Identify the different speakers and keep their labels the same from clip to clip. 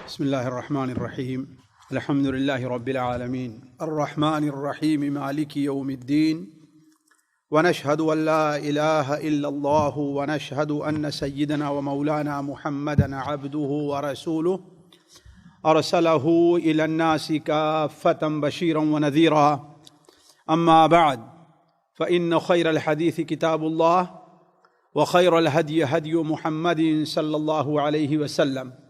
Speaker 1: بسم الله الرحمن الرحيم الحمد لله رب العالمين الرحمن الرحيم مالك يوم الدين ونشهد أن لا إله إلا الله ونشهد أن سيدنا ومولانا محمدا عبده ورسوله أرسله إلى الناس كافة بشيرا ونذيرا أما بعد فإن خير الحديث كتاب الله وخير الهدي هدي محمد صلى الله عليه وسلم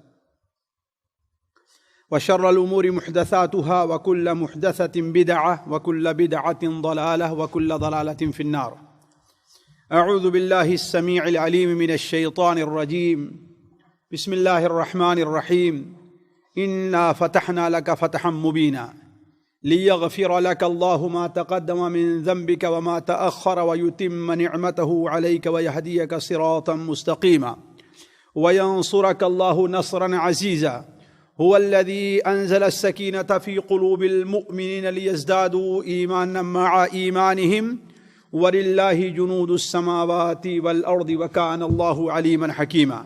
Speaker 1: وشر الأمور محدثاتها وكل محدثة بدعة وكل بدعة ضلالة وكل ضلالة في النار. أعوذ بالله السميع العليم من الشيطان الرجيم. بسم الله الرحمن الرحيم. إنا فتحنا لك فتحا مبينا ليغفر لك الله ما تقدم من ذنبك وما تأخر ويتم نعمته عليك ويهديك صراطا مستقيما وينصرك الله نصرا عزيزا. هو الذي أنزل السكينة في قلوب المؤمنين ليزدادوا إيمانا مع إيمانهم ولله جنود السماوات والأرض وكان الله عليما حكيما.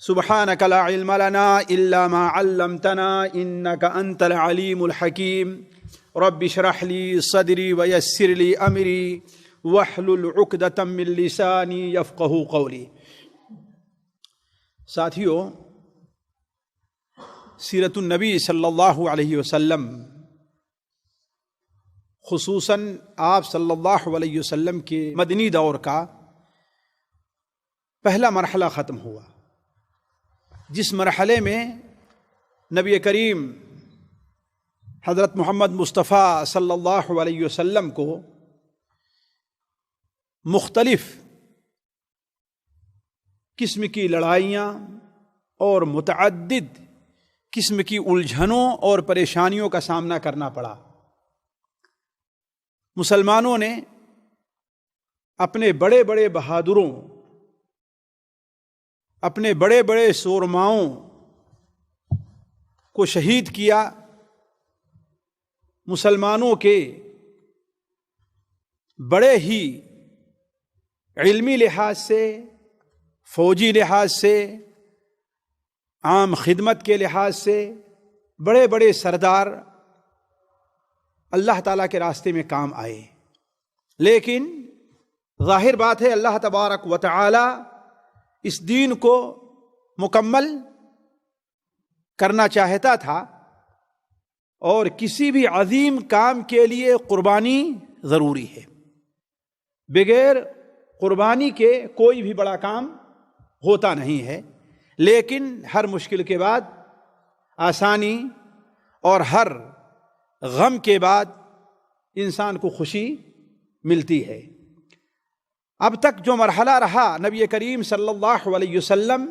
Speaker 1: سبحانك لا علم لنا إلا ما علمتنا إنك أنت العليم الحكيم. رب اشرح لي صدري ويسر لي أمري واحلل عقدة من لساني يفقه قولي. ساتھیو، سیرت النبی صلی اللہ علیہ وسلم، خصوصاً آپ صلی اللہ علیہ وسلم کے مدنی دور کا پہلا مرحلہ ختم ہوا، جس مرحلے میں نبی کریم حضرت محمد مصطفیٰ صلی اللہ علیہ وسلم کو مختلف قسم کی لڑائیاں اور متعدد قسم کی الجھنوں اور پریشانیوں کا سامنا کرنا پڑا۔ مسلمانوں نے اپنے بڑے بڑے بہادروں، اپنے بڑے بڑے سورماؤں کو شہید کیا۔ مسلمانوں کے بڑے ہی علمی لحاظ سے، فوجی لحاظ سے، عام خدمت کے لحاظ سے بڑے بڑے سردار اللہ تعالیٰ کے راستے میں کام آئے، لیکن ظاہر بات ہے اللہ تبارک و تعالی اس دین کو مکمل کرنا چاہتا تھا، اور کسی بھی عظیم کام کے لیے قربانی ضروری ہے۔ بغیر قربانی کے کوئی بھی بڑا کام ہوتا نہیں ہے، لیکن ہر مشکل کے بعد آسانی اور ہر غم کے بعد انسان کو خوشی ملتی ہے۔ اب تک جو مرحلہ رہا، نبی کریم صلی اللہ علیہ وسلم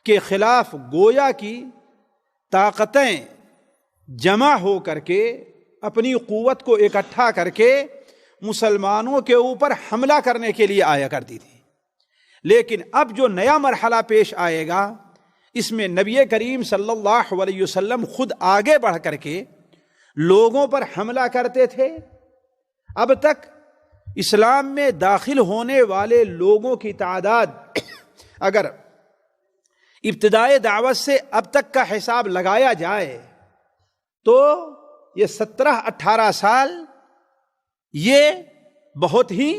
Speaker 1: کے خلاف گویا کی طاقتیں جمع ہو کر کے اپنی قوت کو اکٹھا کر کے مسلمانوں کے اوپر حملہ کرنے کے لیے آیا کرتی تھی، لیکن اب جو نیا مرحلہ پیش آئے گا، اس میں نبی کریم صلی اللہ علیہ وسلم خود آگے بڑھ کر کے لوگوں پر حملہ کرتے تھے۔ اب تک اسلام میں داخل ہونے والے لوگوں کی تعداد اگر ابتدائی دعوت سے اب تک کا حساب لگایا جائے تو یہ 17-18 سال یہ بہت ہی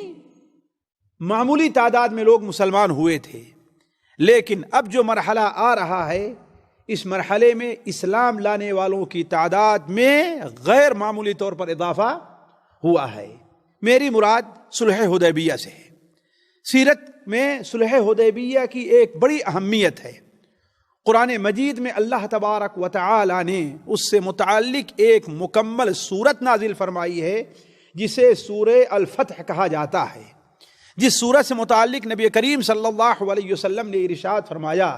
Speaker 1: معمولی تعداد میں لوگ مسلمان ہوئے تھے، لیکن اب جو مرحلہ آ رہا ہے، اس مرحلے میں اسلام لانے والوں کی تعداد میں غیر معمولی طور پر اضافہ ہوا ہے۔ میری مراد صلح حدیبیہ سے ہے۔ سیرت میں صلح حدیبیہ کی ایک بڑی اہمیت ہے۔ قرآن مجید میں اللہ تبارک و تعالی نے اس سے متعلق ایک مکمل سورت نازل فرمائی ہے، جسے سورہ الفتح کہا جاتا ہے، جس سورت سے متعلق نبی کریم صلی اللہ علیہ وسلم نے ارشاد فرمایا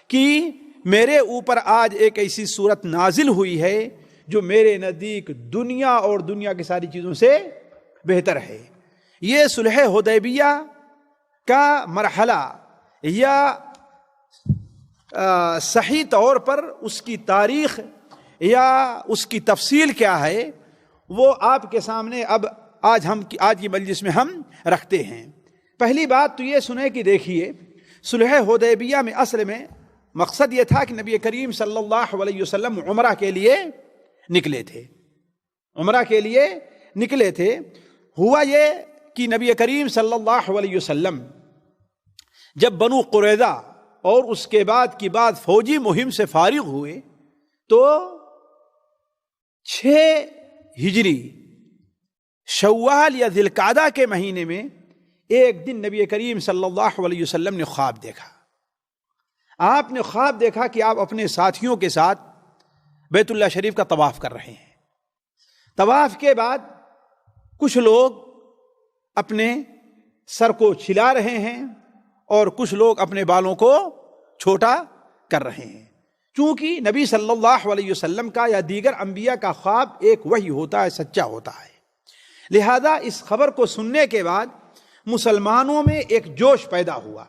Speaker 1: کہ میرے اوپر آج ایک ایسی سورت نازل ہوئی ہے جو میرے نزدیک دنیا اور دنیا کی ساری چیزوں سے بہتر ہے۔ یہ صلح حدیبیہ کا مرحلہ یا صحیح طور پر اس کی تاریخ یا اس کی تفصیل کیا ہے، وہ آپ کے سامنے اب آج کی مجلس میں ہم رکھتے ہیں۔ پہلی بات تو یہ سنیں کہ دیکھیے، صلح حدیبیہ میں اصل میں مقصد یہ تھا کہ نبی کریم صلی اللہ علیہ وسلم عمرہ کے لیے نکلے تھے، عمرہ کے لیے نکلے تھے۔ ہوا یہ کہ نبی کریم صلی اللہ علیہ وسلم جب بنو قریظہ اور اس کے بعد کی بعد فوجی مہم سے فارغ ہوئے تو 6 ہجری شوال یا ذی القعدہ کے مہینے میں ایک دن نبی کریم صلی اللہ علیہ وسلم نے خواب دیکھا۔ آپ نے خواب دیکھا کہ آپ اپنے ساتھیوں کے ساتھ بیت اللہ شریف کا طواف کر رہے ہیں۔ طواف کے بعد کچھ لوگ اپنے سر کو چھلا رہے ہیں اور کچھ لوگ اپنے بالوں کو چھوٹا کر رہے ہیں۔ چونکہ نبی صلی اللہ علیہ وسلم کا یا دیگر انبیاء کا خواب ایک وحی ہوتا ہے، سچا ہوتا ہے، لہذا اس خبر کو سننے کے بعد مسلمانوں میں ایک جوش پیدا ہوا۔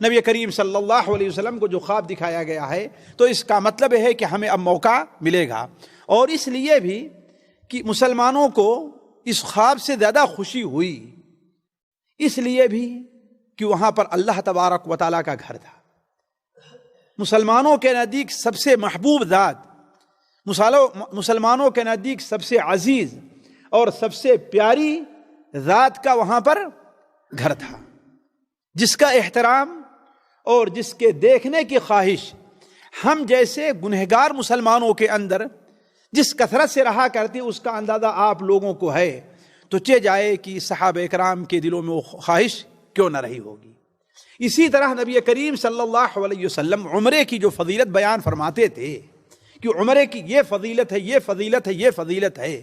Speaker 1: نبی کریم صلی اللہ علیہ وسلم کو جو خواب دکھایا گیا ہے تو اس کا مطلب ہے کہ ہمیں اب موقع ملے گا، اور اس لیے بھی کہ مسلمانوں کو اس خواب سے زیادہ خوشی ہوئی، اس لیے بھی کہ وہاں پر اللہ تبارک و تعالیٰ کا گھر تھا۔ مسلمانوں کے نزدیک سب سے محبوب ذات، مسلمانوں کے نزدیک سب سے عزیز اور سب سے پیاری ذات کا وہاں پر گھر تھا، جس کا احترام اور جس کے دیکھنے کی خواہش ہم جیسے گنہگار مسلمانوں کے اندر جس کثرت سے رہا کرتی اس کا اندازہ آپ لوگوں کو ہے، تو چہ جائے کہ صحابہ کرام کے دلوں میں وہ خواہش کیوں نہ رہی ہوگی۔ اسی طرح نبی کریم صلی اللہ علیہ وسلم عمرے کی جو فضیلت بیان فرماتے تھے کہ عمرے کی یہ فضیلت ہے، یہ فضیلت ہے، یہ فضیلت ہے،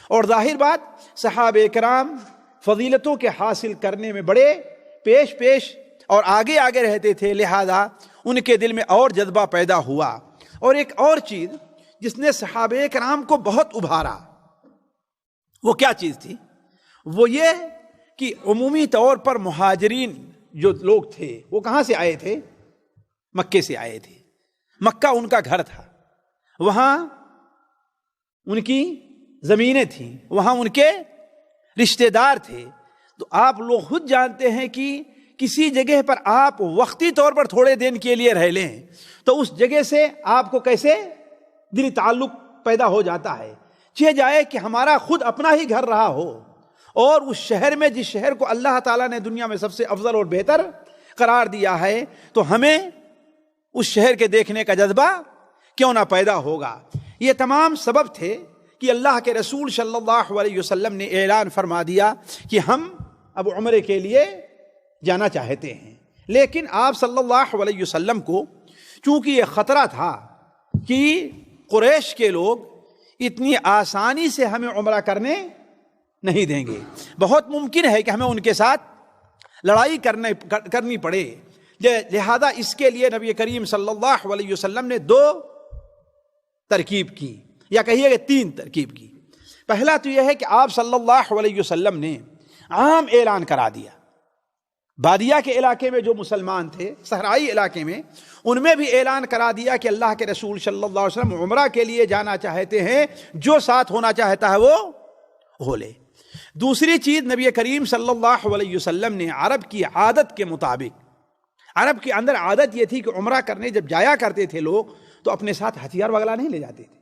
Speaker 1: اور ظاہر بات صحابہ کرام فضیلتوں کے حاصل کرنے میں بڑے پیش اور آگے رہتے تھے، لہذا ان کے دل میں اور جذبہ پیدا ہوا۔ اور ایک اور چیز جس نے صحابہ کرام کو بہت ابھارا، وہ کیا چیز تھی؟ وہ یہ کہ عمومی طور پر مہاجرین جو لوگ تھے وہ کہاں سے آئے تھے؟ مکے سے آئے تھے۔ مکہ ان کا گھر تھا، وہاں ان کی زمینیں تھیں، وہاں ان کے رشتہ دار تھے۔ تو آپ لوگ خود جانتے ہیں کہ کسی جگہ پر آپ وقتی طور پر تھوڑے دن کے لیے رہ لیں تو اس جگہ سے آپ کو کیسے دلی تعلق پیدا ہو جاتا ہے۔ چہ جائے کہ ہمارا خود اپنا ہی گھر رہا ہو اور اس شہر میں، جس شہر کو اللہ تعالیٰ نے دنیا میں سب سے افضل اور بہتر قرار دیا ہے، تو ہمیں اس شہر کے دیکھنے کا جذبہ کیوں نہ پیدا ہوگا۔ یہ تمام سبب تھے کہ اللہ کے رسول صلی اللہ علیہ وسلم نے اعلان فرما دیا کہ ہم اب عمرے کے لیے جانا چاہتے ہیں۔ لیکن آپ صلی اللہ علیہ وسلم کو چونکہ یہ خطرہ تھا کہ قریش کے لوگ اتنی آسانی سے ہمیں عمرہ کرنے نہیں دیں گے، بہت ممکن ہے کہ ہمیں ان کے ساتھ لڑائی کرنی پڑے، لہذا اس کے لیے نبی کریم صلی اللہ علیہ وسلم نے 2 ترکیب کی، یا کہیے کہ 3 ترکیب کی۔ پہلا تو یہ ہے کہ آپ صلی اللہ علیہ وسلم نے عام اعلان کرا دیا، بادیہ کے علاقے میں جو مسلمان تھے، صحرائی علاقے میں، ان میں بھی اعلان کرا دیا کہ اللہ کے رسول صلی اللہ علیہ وسلم عمرہ کے لیے جانا چاہتے ہیں، جو ساتھ ہونا چاہتا ہے وہ ہو لے۔ دوسری چیز، نبی کریم صلی اللہ علیہ وسلم نے عرب کی عادت کے مطابق، عرب کے اندر عادت یہ تھی کہ عمرہ کرنے جب جایا کرتے تھے لوگ تو اپنے ساتھ ہتھیار وغیرہ نہیں لے جاتے تھے،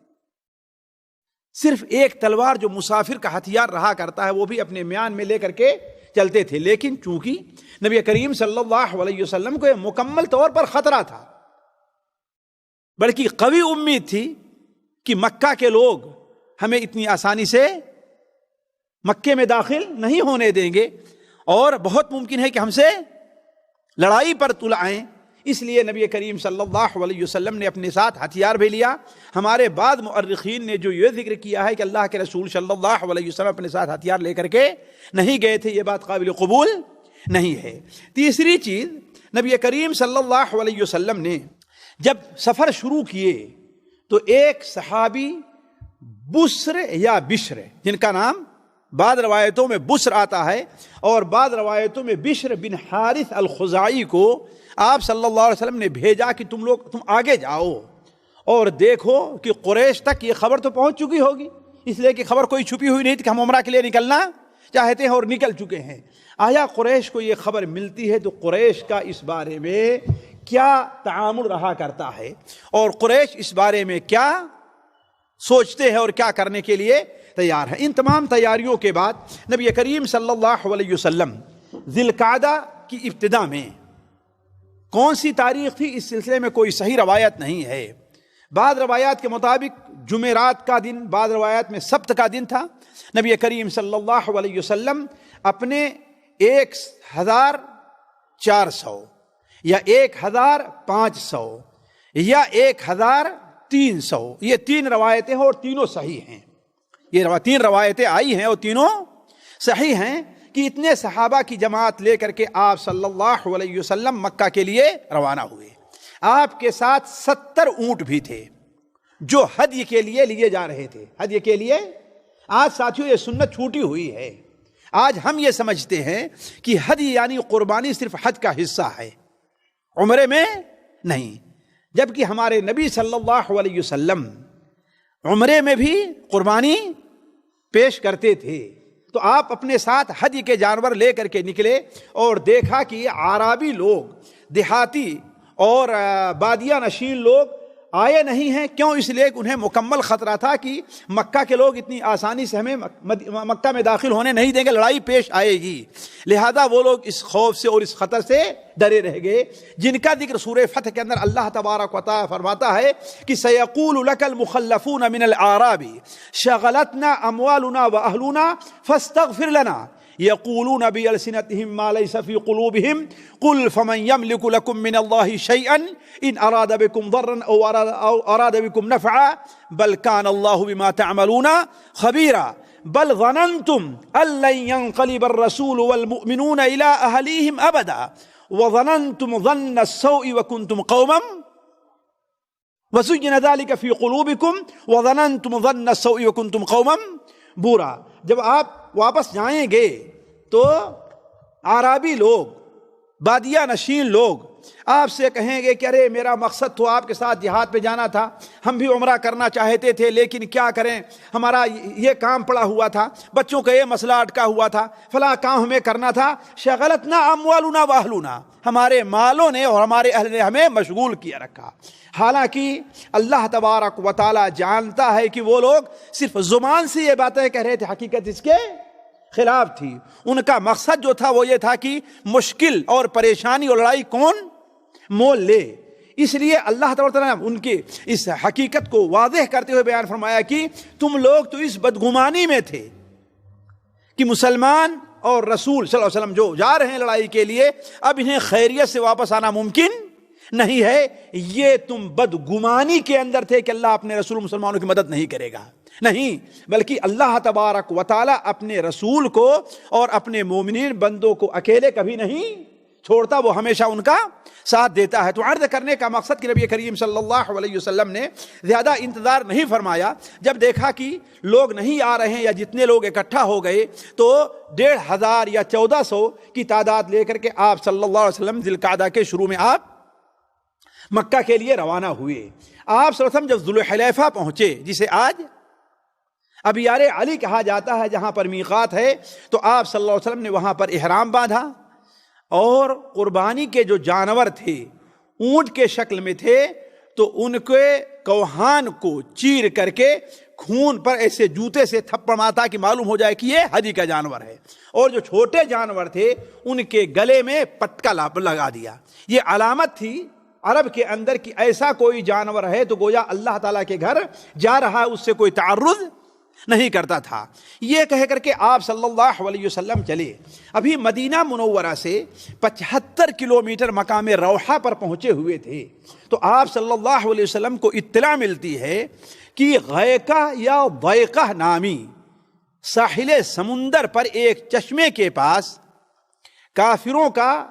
Speaker 1: صرف ایک تلوار جو مسافر کا ہتھیار رہا کرتا ہے وہ بھی اپنے میان میں لے کر کے چلتے تھے۔ لیکن چونکہ نبی کریم صلی اللہ علیہ وسلم کو یہ مکمل طور پر خطرہ تھا، بلکہ قوی امید تھی کہ مکہ کے لوگ ہمیں اتنی آسانی سے مکے میں داخل نہیں ہونے دیں گے اور بہت ممکن ہے کہ ہم سے لڑائی پر تل آئیں، اس لیے نبی کریم صلی اللہ علیہ وسلم نے اپنے ساتھ ہتھیار بھی لیا۔ ہمارے بعد مؤرخین نے جو یہ ذکر کیا ہے کہ اللہ کے رسول صلی اللہ علیہ وسلم اپنے ساتھ ہتھیار لے کر کے نہیں گئے تھے، یہ بات قابل قبول نہیں ہے۔ تیسری چیز، نبی کریم صلی اللہ علیہ وسلم نے جب سفر شروع کیے تو ایک صحابی بسر یا بشر، جن کا نام بعض روایتوں میں بسر آتا ہے اور بعض روایتوں میں بشر بن حارث الخزاعی کو آپ صلی اللہ علیہ وسلم نے بھیجا کہ تم آگے جاؤ اور دیکھو کہ قریش تک یہ خبر تو پہنچ چکی ہوگی، اس لیے کہ خبر کوئی چھپی ہوئی نہیں تھی کہ ہم عمرہ کے لیے نکلنا چاہتے ہیں اور نکل چکے ہیں۔ آیا قریش کو یہ خبر ملتی ہے تو قریش کا اس بارے میں کیا تعامل رہا کرتا ہے اور قریش اس بارے میں کیا سوچتے ہیں اور کیا کرنے کے لیے تیار ہیں۔ ان تمام تیاریوں کے بعد نبی کریم صلی اللہ علیہ وسلم ذی القعدہ کی ابتدا میں، کون سی تاریخ تھی اس سلسلے میں کوئی صحیح روایت نہیں ہے، بعض روایات کے مطابق جمعرات کا دن، بعض روایات میں سبت کا دن تھا۔ نبی کریم صلی اللہ علیہ وسلم اپنے 1400 یا 1500 یا 1300، یہ 3 روایتیں ہیں اور تینوں صحیح ہیں، یہ 3 روایتیں آئی ہیں اور تینوں صحیح ہیں کہ اتنے صحابہ کی جماعت لے کر کے آپ صلی اللہ علیہ وسلم مکہ کے لیے روانہ ہوئے۔ آپ کے ساتھ 70 اونٹ بھی تھے جو ہدی کے لیے لیے جا رہے تھے، ہدی کے لیے۔ آج ساتھیوں یہ سنت چھوٹی ہوئی ہے، آج ہم یہ سمجھتے ہیں کہ ہدی یعنی قربانی صرف حج کا حصہ ہے، عمرے میں نہیں، جبکہ ہمارے نبی صلی اللہ علیہ وسلم عمرے میں بھی قربانی پیش کرتے تھے۔ تو آپ اپنے ساتھ ہدی کے جانور لے کر کے نکلے اور دیکھا کہ عربی لوگ، دیہاتی اور بادیہ نشین لوگ آئے نہیں ہیں۔ کیوں؟ اس لیے کہ انہیں مکمل خطرہ تھا کہ مکہ کے لوگ اتنی آسانی سے ہمیں مکہ میں داخل ہونے نہیں دیں گے، لڑائی پیش آئے گی، لہذا وہ لوگ اس خوف سے اور اس خطر سے ڈرے رہ گئے، جن کا ذکر سورہ فتح کے اندر اللہ تبارک و تعالی فرماتا ہے کہ سَيَقُولُ لَكَ الْمُخَلَّفُونَ مِنَ الْأَعْرَابِ شَغَلَتْنَا أَمْوَالُنَا وَأَهْلُنَا فَاسْتَغْفِرْ لَنَا يقولون بألسنتهم ما ليس في قلوبهم قل فمن يملك لكم من الله شيئا إن أراد بكم ضرا أو أراد بكم نفعا بل كان الله بما تعملون خبيرا بل ظننتم أن لن ينقلب الرسول والمؤمنون إلى أهليهم أبدا وظننتم ظن السوء وكنتم قوما وزين ذلك في قلوبكم وظننتم ظن السوء وكنتم قوما بورا۔ جب آپ واپس جائیں گے تو عربی لوگ، بادیہ نشین لوگ آپ سے کہیں گے کہ ارے میرا مقصد تو آپ کے ساتھ جہاد پہ جانا تھا، ہم بھی عمرہ کرنا چاہتے تھے، لیکن کیا کریں، ہمارا یہ کام پڑا ہوا تھا، بچوں کا یہ مسئلہ اٹکا ہوا تھا، فلاں کام ہمیں کرنا تھا، شغلتنا اموالنا واہلنا، ہمارے مالوں نے اور ہمارے اہل نے ہمیں مشغول کیا رکھا۔ حالانکہ اللہ تبارک و تعالی جانتا ہے کہ وہ لوگ صرف زبان سے یہ باتیں کہہ رہے تھے، حقیقت اس کے خلاف تھی۔ ان کا مقصد جو تھا وہ یہ تھا کہ مشکل اور پریشانی اور لڑائی کون مول لے۔ اس لیے اللہ تعالیٰ نے ان کی اس حقیقت کو واضح کرتے ہوئے بیان فرمایا کہ تم لوگ تو اس بدگمانی میں تھے کہ مسلمان اور رسول صلی اللہ علیہ وسلم جو جا رہے ہیں لڑائی کے لیے، اب انہیں خیریت سے واپس آنا ممکن نہیں ہے، یہ تم بدگمانی کے اندر تھے کہ اللہ اپنے رسول مسلمانوں کی مدد نہیں کرے گا، نہیں، بلکہ اللہ تبارک و تعالی اپنے رسول کو اور اپنے مومنین بندوں کو اکیلے کبھی نہیں چھوڑتا، وہ ہمیشہ ان کا ساتھ دیتا ہے۔ تو عرض کرنے کا مقصد کہ نبی کریم صلی اللہ علیہ وسلم نے زیادہ انتظار نہیں فرمایا، جب دیکھا کہ لوگ نہیں آ رہے ہیں یا جتنے لوگ اکٹھا ہو گئے تو 1500 یا 1400 کی تعداد لے کر کے آپ صلی اللہ علیہ وسلم ذی القعدہ کے شروع میں آپ مکہ کے لیے روانہ ہوئے۔ آپ صلی اللہ علیہ وسلم جب ذوالحلیفہ پہنچے، جسے آج ابیار علی کہا جاتا ہے، جہاں پر میقات ہے، تو آپ صلی اللہ علیہ وسلم نے وہاں پر احرام باندھا اور قربانی کے جو جانور تھے اونٹ کے شکل میں تھے، تو ان کے کوہان کو چیر کر کے خون پر ایسے جوتے سے تھپڑ مارتا کہ معلوم ہو جائے کہ یہ ہدی کا جانور ہے، اور جو چھوٹے جانور تھے ان کے گلے میں پٹکا لگا دیا۔ یہ علامت تھی عرب کے اندر کہ ایسا کوئی جانور ہے تو گویا اللہ تعالیٰ کے گھر جا رہا ہے، اس سے کوئی تعرض نہیں کرتا تھا۔ یہ کہہ کر کے آپ صلی اللہ علیہ وسلم چلے۔ ابھی مدینہ منورہ سے 75 کلومیٹر مقام روحہ پر پہنچے ہوئے تھے، تو آپ صلی اللہ علیہ وسلم کو اطلاع ملتی ہے کہ غیقہ یا ضیقہ نامی ساحل سمندر پر ایک چشمے کے پاس کافروں کا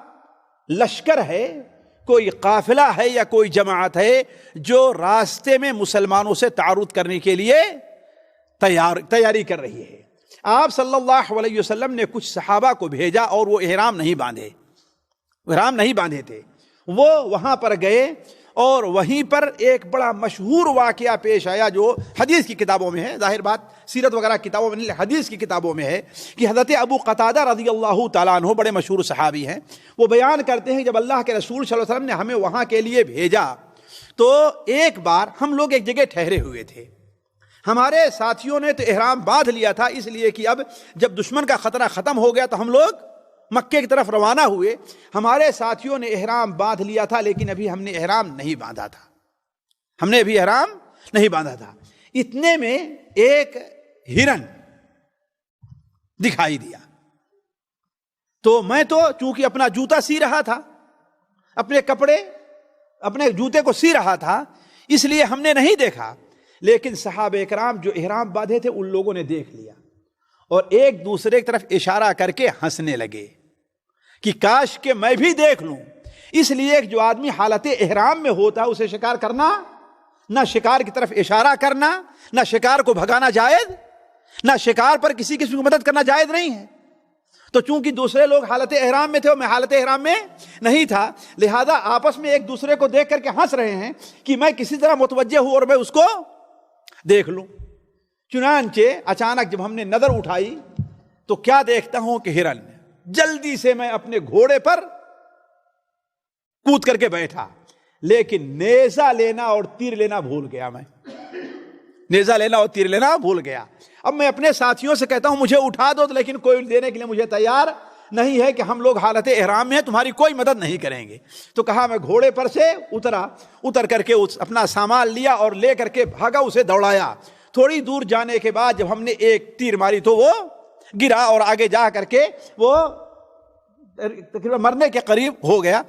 Speaker 1: لشکر ہے، کوئی قافلہ ہے یا کوئی جماعت ہے جو راستے میں مسلمانوں سے تعارض کرنے کے لیے تیاری کر رہی ہے۔ آپ صلی اللہ علیہ وسلم نے کچھ صحابہ کو بھیجا اور وہ احرام نہیں باندھے تھے، وہ وہاں پر گئے اور وہیں پر ایک بڑا مشہور واقعہ پیش آیا جو حدیث کی کتابوں میں ہے، ظاہر بات سیرت وغیرہ کتابوں میں نہیں، حدیث کی کتابوں میں ہے کہ حضرت ابو قتادہ رضی اللہ تعالیٰ عنہ بڑے مشہور صحابی ہیں، وہ بیان کرتے ہیں جب اللہ کے رسول صلی اللہ علیہ وسلم نے ہمیں وہاں کے لیے بھیجا تو ایک بار ہم لوگ ایک جگہ ٹھہرے ہوئے تھے، ہمارے ساتھیوں نے تو احرام باندھ لیا تھا، اس لیے کہ اب جب دشمن کا خطرہ ختم ہو گیا تو ہم لوگ مکے کی طرف روانہ ہوئے۔ ہمارے ساتھیوں نے احرام باندھ لیا تھا لیکن ابھی ہم نے احرام نہیں باندھا تھا، ہم نے ابھی احرام نہیں باندھا تھا۔ اتنے میں ایک ہرن دکھائی دیا، تو میں تو چونکہ اپنا جوتا سی رہا تھا، اپنے کپڑے اپنے جوتے کو سی رہا تھا، اس لیے ہم نے نہیں دیکھا، لیکن صحابہ کرام جو احرام باندھے تھے ان لوگوں نے دیکھ لیا اور ایک دوسرے کی طرف اشارہ کر کے ہنسنے لگے کہ کاش کہ میں بھی دیکھ لوں۔ اس لیے جو آدمی حالت احرام میں ہوتا ہے اسے شکار کرنا، نہ شکار کی طرف اشارہ کرنا، نہ شکار کو بھگانا جائز، نہ شکار پر کسی کی مدد کرنا جائز نہیں ہے۔ تو چونکہ دوسرے لوگ حالت احرام میں تھے اور میں حالت احرام میں نہیں تھا، لہذا آپس میں ایک دوسرے کو دیکھ کر کے ہنس رہے ہیں کہ میں کسی طرح متوجہ ہوں اور میں اس کو دیکھ لوں۔ چنانچہ اچانک جب ہم نے نظر اٹھائی تو کیا دیکھتا ہوں کہ ہرن، جلدی سے میں اپنے گھوڑے پر کود کر کے بیٹھا، لیکن نیزہ لینا اور تیر لینا بھول گیا، میں نیزہ لینا اور تیر لینا بھول گیا۔ اب میں اپنے ساتھیوں سے کہتا ہوں مجھے اٹھا دو، لیکن کوئی دینے کے لیے مجھے تیار نہیں ہے کہ ہم لوگ حالت احرام میں ہیں، تمہاری کوئی مدد نہیں کریں گے۔ تو کہا میں گھوڑے پر سے اتر کر کے اپنا سامان لیا اور لے کر کے بھاگا، اسے دوڑایا۔ تھوڑی دور جانے کے بعد جب ہم نے ایک تیر ماری تو وہ گرا اور آگے جا کر کے وہ تقریباً مرنے کے قریب ہو گیا۔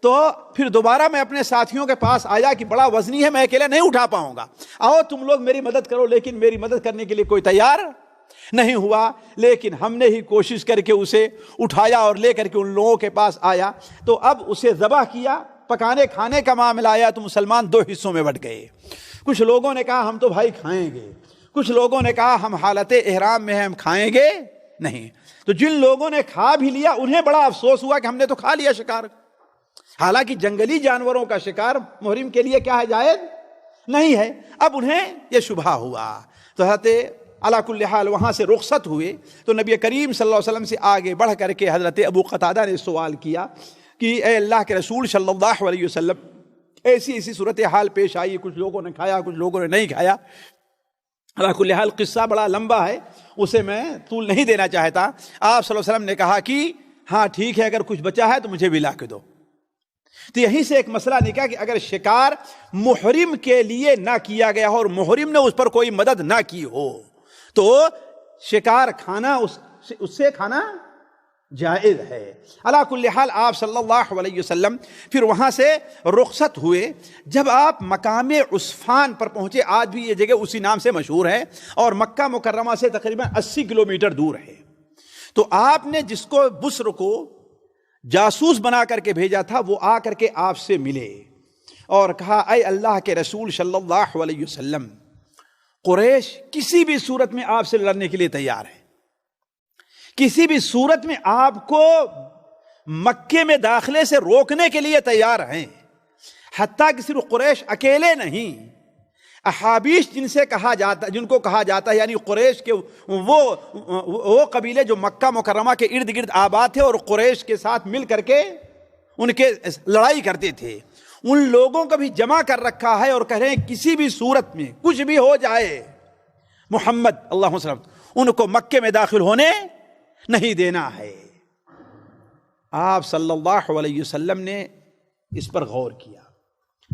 Speaker 1: تو پھر دوبارہ میں اپنے ساتھیوں کے پاس آیا کہ بڑا وزنی ہے، میں اکیلے نہیں اٹھا پاؤں گا، آؤ تم لوگ میری مدد کرو، لیکن میری مدد کرنے کے لیے کوئی تیار نہیں ہوا۔ لیکن ہم نے ہی کوشش کر کے اسے اٹھایا اور لے کر کے ان لوگوں کے پاس آیا، تو اب اسے ذبح کیا، پکانے کھانے کا معاملہ آیا تو مسلمان دو حصوں میں بٹ گئے۔ کچھ لوگوں نے کہا ہم تو بھائی کھائیں گے، کچھ لوگوں نے کہا ہم حالت احرام میں ہیں، ہم کھائیں گے نہیں۔ تو جن لوگوں نے کھا بھی لیا انہیں بڑا افسوس ہوا کہ ہم نے تو کھا لیا شکار، حالانکہ جنگلی جانوروں کا شکار محرم کے لیے کیا ہے، جائز نہیں ہے۔ اب انہیں یہ شبہ ہوا تو حضرت علی کل حال وہاں سے رخصت ہوئے تو نبی کریم صلی اللہ علیہ وسلم سے آگے بڑھ کر کے حضرت ابو قتادہ نے سوال کیا کہ اے اللہ کے رسول صلی اللہ علیہ وسلم، ایسی صورتحال پیش آئی، کچھ لوگوں نے کھایا کچھ لوگوں نے نہیں کھایا۔ علی کل حال قصہ بڑا لمبا ہے، اسے میں طول نہیں دینا چاہتا۔ آپ صلی اللہ علیہ وسلم نے کہا کہ ہاں ٹھیک ہے، اگر کچھ بچا ہے تو مجھے بھی لا کے دو۔ تو یہیں سے ایک مسئلہ نکلا کہ اگر شکار محرم کے لیے نہ کیا گیا ہو اور محرم نے اس پر کوئی مدد نہ کی ہو تو شکار کھانا اس سے کھانا جائز ہے۔ علی کل حال آپ صلی اللہ علیہ وسلم پھر وہاں سے رخصت ہوئے۔ جب آپ مقام عسفان پر پہنچے، آج بھی یہ جگہ اسی نام سے مشہور ہے اور مکہ مکرمہ سے تقریباً 80 کلومیٹر دور ہے، تو آپ نے جس کو بسر کو جاسوس بنا کر کے بھیجا تھا وہ آ کر کے آپ سے ملے اور کہا اے اللہ کے رسول صلی اللہ علیہ وسلم، قریش کسی بھی صورت میں آپ سے لڑنے کے لیے تیار ہے، کسی بھی صورت میں آپ کو مکے میں داخلے سے روکنے کے لیے تیار ہیں، حتیٰ کہ صرف قریش اکیلے نہیں، احابیش جن کو کہا جاتا ہے، یعنی قریش کے وہ قبیلے جو مکہ مکرمہ کے ارد گرد آباد تھے اور قریش کے ساتھ مل کر کے ان کے لڑائی کرتے تھے، ان لوگوں کو بھی جمع کر رکھا ہے اور کہہ رہے ہیں کسی بھی صورت میں کچھ بھی ہو جائے محمد اللہ وسلم ان کو مکے میں داخل ہونے نہیں دینا ہے۔ آپ صلی اللہ علیہ وسلم نے اس پر غور کیا،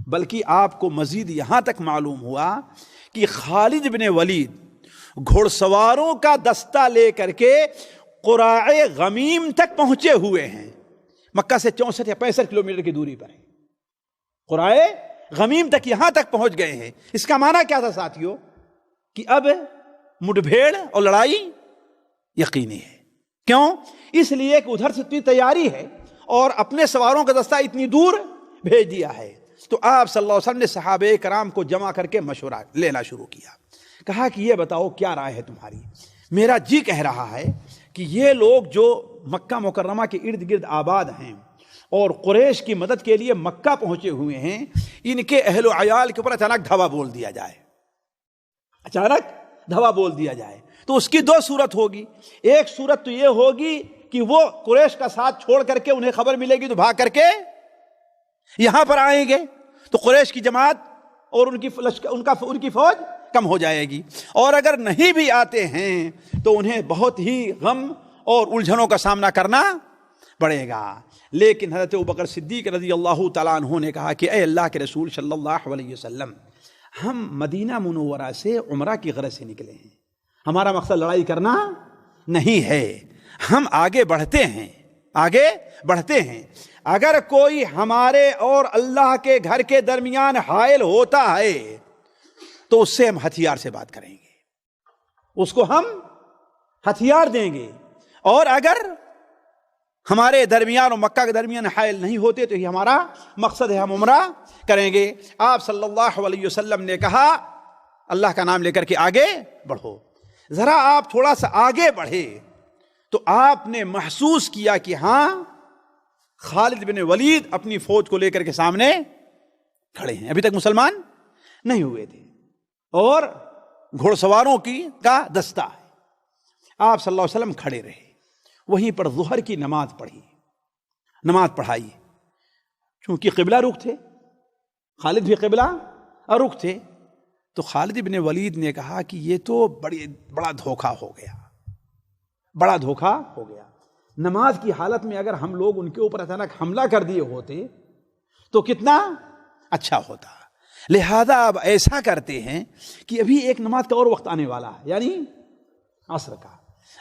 Speaker 1: بلکہ آپ کو مزید یہاں تک معلوم ہوا کہ خالد بن ولید گھوڑ سواروں کا دستہ لے کر کے قراع غمیم تک پہنچے ہوئے ہیں، مکہ سے 64 یا 65 کلومیٹر کی دوری پر ہے، قراع غمیم تک یہاں تک پہنچ گئے ہیں۔ اس کا معنی کیا تھا ساتھیوں کہ اب مٹبھیڑ اور لڑائی یقینی ہے۔ کیوں؟ اس لیے کہ ادھر سے اتنی تیاری ہے اور اپنے سواروں کا دستہ اتنی دور بھیج دیا ہے۔ تو آپ صلی اللہ علیہ وسلم نے صحابہ کرام کو جمع کر کے مشورہ لینا شروع کیا، کہا کہ یہ بتاؤ کیا رائے ہے تمہاری؟ میرا جی کہہ رہا ہے کہ یہ لوگ جو مکہ مکرمہ کے ارد گرد آباد ہیں اور قریش کی مدد کے لیے مکہ پہنچے ہوئے ہیں، ان کے اہل و عیال کے اوپر اچانک دھوا بول دیا جائے، اچانک دھوا بول دیا جائے، تو اس کی دو صورت ہوگی۔ ایک صورت تو یہ ہوگی کہ وہ قریش کا ساتھ چھوڑ کر کے انہیں خبر ملے گی تو بھاگ کر کے یہاں پر آئیں گے، تو قریش کی جماعت اور ان کی فوج کم ہو جائے گی، اور اگر نہیں بھی آتے ہیں تو انہیں بہت ہی غم اور الجھنوں کا سامنا کرنا پڑے گا۔ لیکن حضرت ابوبکر صدیق رضی اللہ تعالیٰ عنہ نے کہا کہ اے اللہ کے رسول صلی اللہ علیہ وسلم، ہم مدینہ منورہ سے عمرہ کی غرض سے نکلے ہیں، ہمارا مقصد لڑائی کرنا نہیں ہے، ہم آگے بڑھتے ہیں، اگر کوئی ہمارے اور اللہ کے گھر کے درمیان حائل ہوتا ہے تو اس سے ہم ہتھیار سے بات کریں گے، اس کو ہم ہتھیار دیں گے، اور اگر ہمارے درمیان اور مکہ کے درمیان حائل نہیں ہوتے تو یہ ہمارا مقصد ہے، ہم عمرہ کریں گے۔ آپ صلی اللہ علیہ وسلم نے کہا اللہ کا نام لے کر کے آگے بڑھو۔ ذرا آپ تھوڑا سا آگے بڑھے تو آپ نے محسوس کیا کہ ہاں خالد بن ولید اپنی فوج کو لے کر کے سامنے کھڑے ہیں، ابھی تک مسلمان نہیں ہوئے تھے، اور گھوڑ سواروں کا دستہ ہے۔ آپ صلی اللہ علیہ وسلم کھڑے رہے، وہیں پر ظہر کی نماز پڑھائی، چونکہ قبلہ رخ تھے، خالد بھی قبلہ رخ تھے، تو خالد بن ولید نے کہا کہ یہ تو بڑا دھوکہ ہو گیا، نماز کی حالت میں اگر ہم لوگ ان کے اوپر اچانک حملہ کر دیے ہوتے تو کتنا اچھا ہوتا، لہذا اب ایسا کرتے ہیں کہ ابھی ایک نماز کا اور وقت آنے والا ہے، یعنی عصر کا،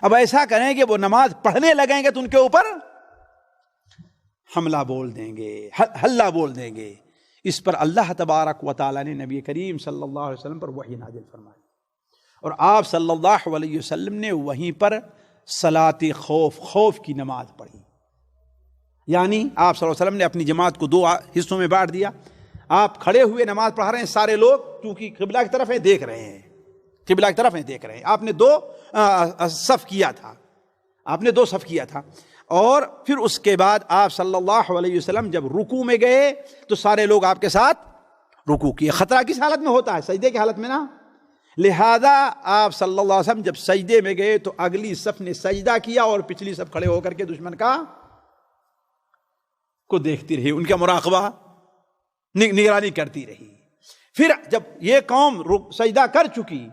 Speaker 1: اب ایسا کریں کہ وہ نماز پڑھنے لگیں گے تو ان کے اوپر حملہ بول دیں گے، حلہ بول دیں گے۔ اس پر اللہ تبارک و تعالیٰ نے نبی کریم صلی اللہ علیہ وسلم پر وحی نازل فرمائی، اور آپ صلی اللہ علیہ وسلم نے وہیں پر صلاۃ خوف کی نماز پڑھی، یعنی آپ صلی اللہ علیہ وسلم نے اپنی جماعت کو دو حصوں میں بانٹ دیا۔ آپ کھڑے ہوئے نماز پڑھا رہے ہیں، سارے لوگ کیونکہ قبلہ کی طرف دیکھ رہے ہیں، آپ نے دو صف کیا تھا، اور پھر اس کے بعد آپ صلی اللہ علیہ وسلم جب رکوع میں گئے تو سارے لوگ آپ کے ساتھ رکوع کیے۔ خطرہ کس حالت میں ہوتا ہے؟ سجدے کی حالت میں نا، لہذا آپ صلی اللہ علیہ وسلم جب سجدے میں گئے تو اگلی صف نے سجدہ کیا اور پچھلی صف کھڑے ہو کر کے دشمن کو دیکھتی رہی، ان کا مراقبہ نگرانی کرتی رہی۔ پھر جب یہ قوم سجدہ کر چکی،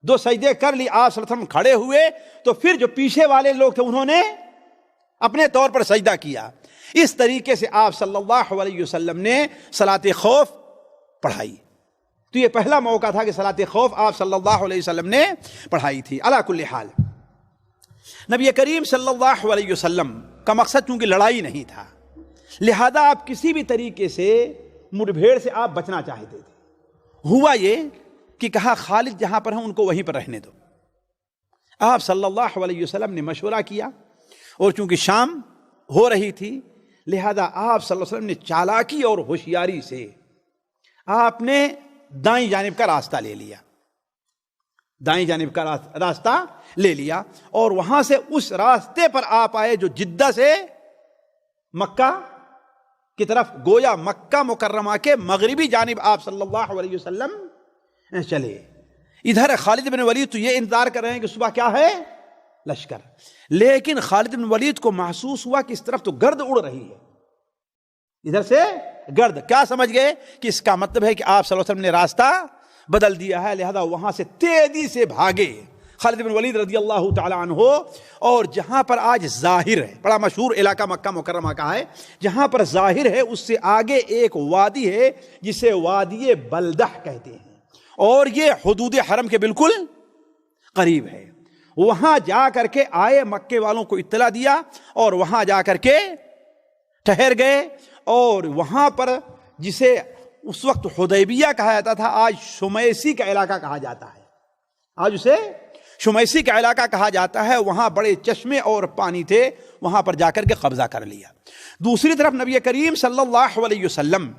Speaker 1: دو سجدے کر لی، آپ صلی اللہ علیہ وسلم کھڑے ہوئے تو پھر جو پیچھے والے لوگ تھے انہوں نے اپنے طور پر سجدہ کیا۔ اس طریقے سے آپ صلی اللہ علیہ وسلم نے صلاۃ خوف پڑھائی، تو یہ پہلا موقع تھا کہ صلاۃ خوف آپ صلی اللہ علیہ وسلم نے پڑھائی تھی۔ علی کل حال نبی کریم صلی اللہ علیہ وسلم کا مقصد چونکہ لڑائی نہیں تھا، لہذا آپ کسی بھی طریقے سے مٹبھیڑ سے آپ بچنا چاہتے تھے۔ ہوا یہ کہ کہا خالد جہاں پر ہیں ان کو وہیں پر رہنے دو۔ آپ صلی اللہ علیہ وسلم نے مشورہ کیا، اور چونکہ شام ہو رہی تھی لہذا آپ صلی اللہ علیہ وسلم نے چالاکی اور ہوشیاری سے آپ نے دائیں جانب کا راستہ لے لیا، اور وہاں سے اس راستے پر آپ آئے جو جدہ سے مکہ کی طرف، گویا مکہ مکرمہ کے مغربی جانب آپ صلی اللہ علیہ وسلم چلے۔ ادھر خالد بن ولید تو یہ انتظار کر رہے ہیں کہ صبح کیا ہے؟ لشکر، لیکن خالد بن ولید کو محسوس ہوا کہ اس طرف تو گرد اڑ رہی ہے، ادھر سے گرد، کیا سمجھ گئے کہ اس کا مطلب ہے کہ آپ صلی اللہ علیہ وسلم نے راستہ بدل دیا ہے، لہذا وہاں سے تیزی سے بھاگے خالد بن ولید رضی اللہ تعالی عنہ، اور جہاں پر آج ظاہر ہے، بڑا مشہور علاقہ مکہ مکرمہ کا ہے، جہاں پر ظاہر ہے اس سے آگے ایک وادی ہے جسے وادی بلدہ کہتے ہیں، اور یہ حدود حرم کے بالکل قریب ہے۔ وہاں جا کر کے آئے، مکے والوں کو اطلاع دیا اور وہاں جا کر کے ٹھہر گئے، اور وہاں پر جسے اس وقت حدیبیہ کہا جاتا تھا، آج شمیسی کا علاقہ کہا جاتا ہے، آج اسے شمیسی کا علاقہ کہا جاتا ہے، وہاں بڑے چشمے اور پانی تھے، وہاں پر جا کر کے قبضہ کر لیا۔ دوسری طرف نبی کریم صلی اللہ علیہ وسلم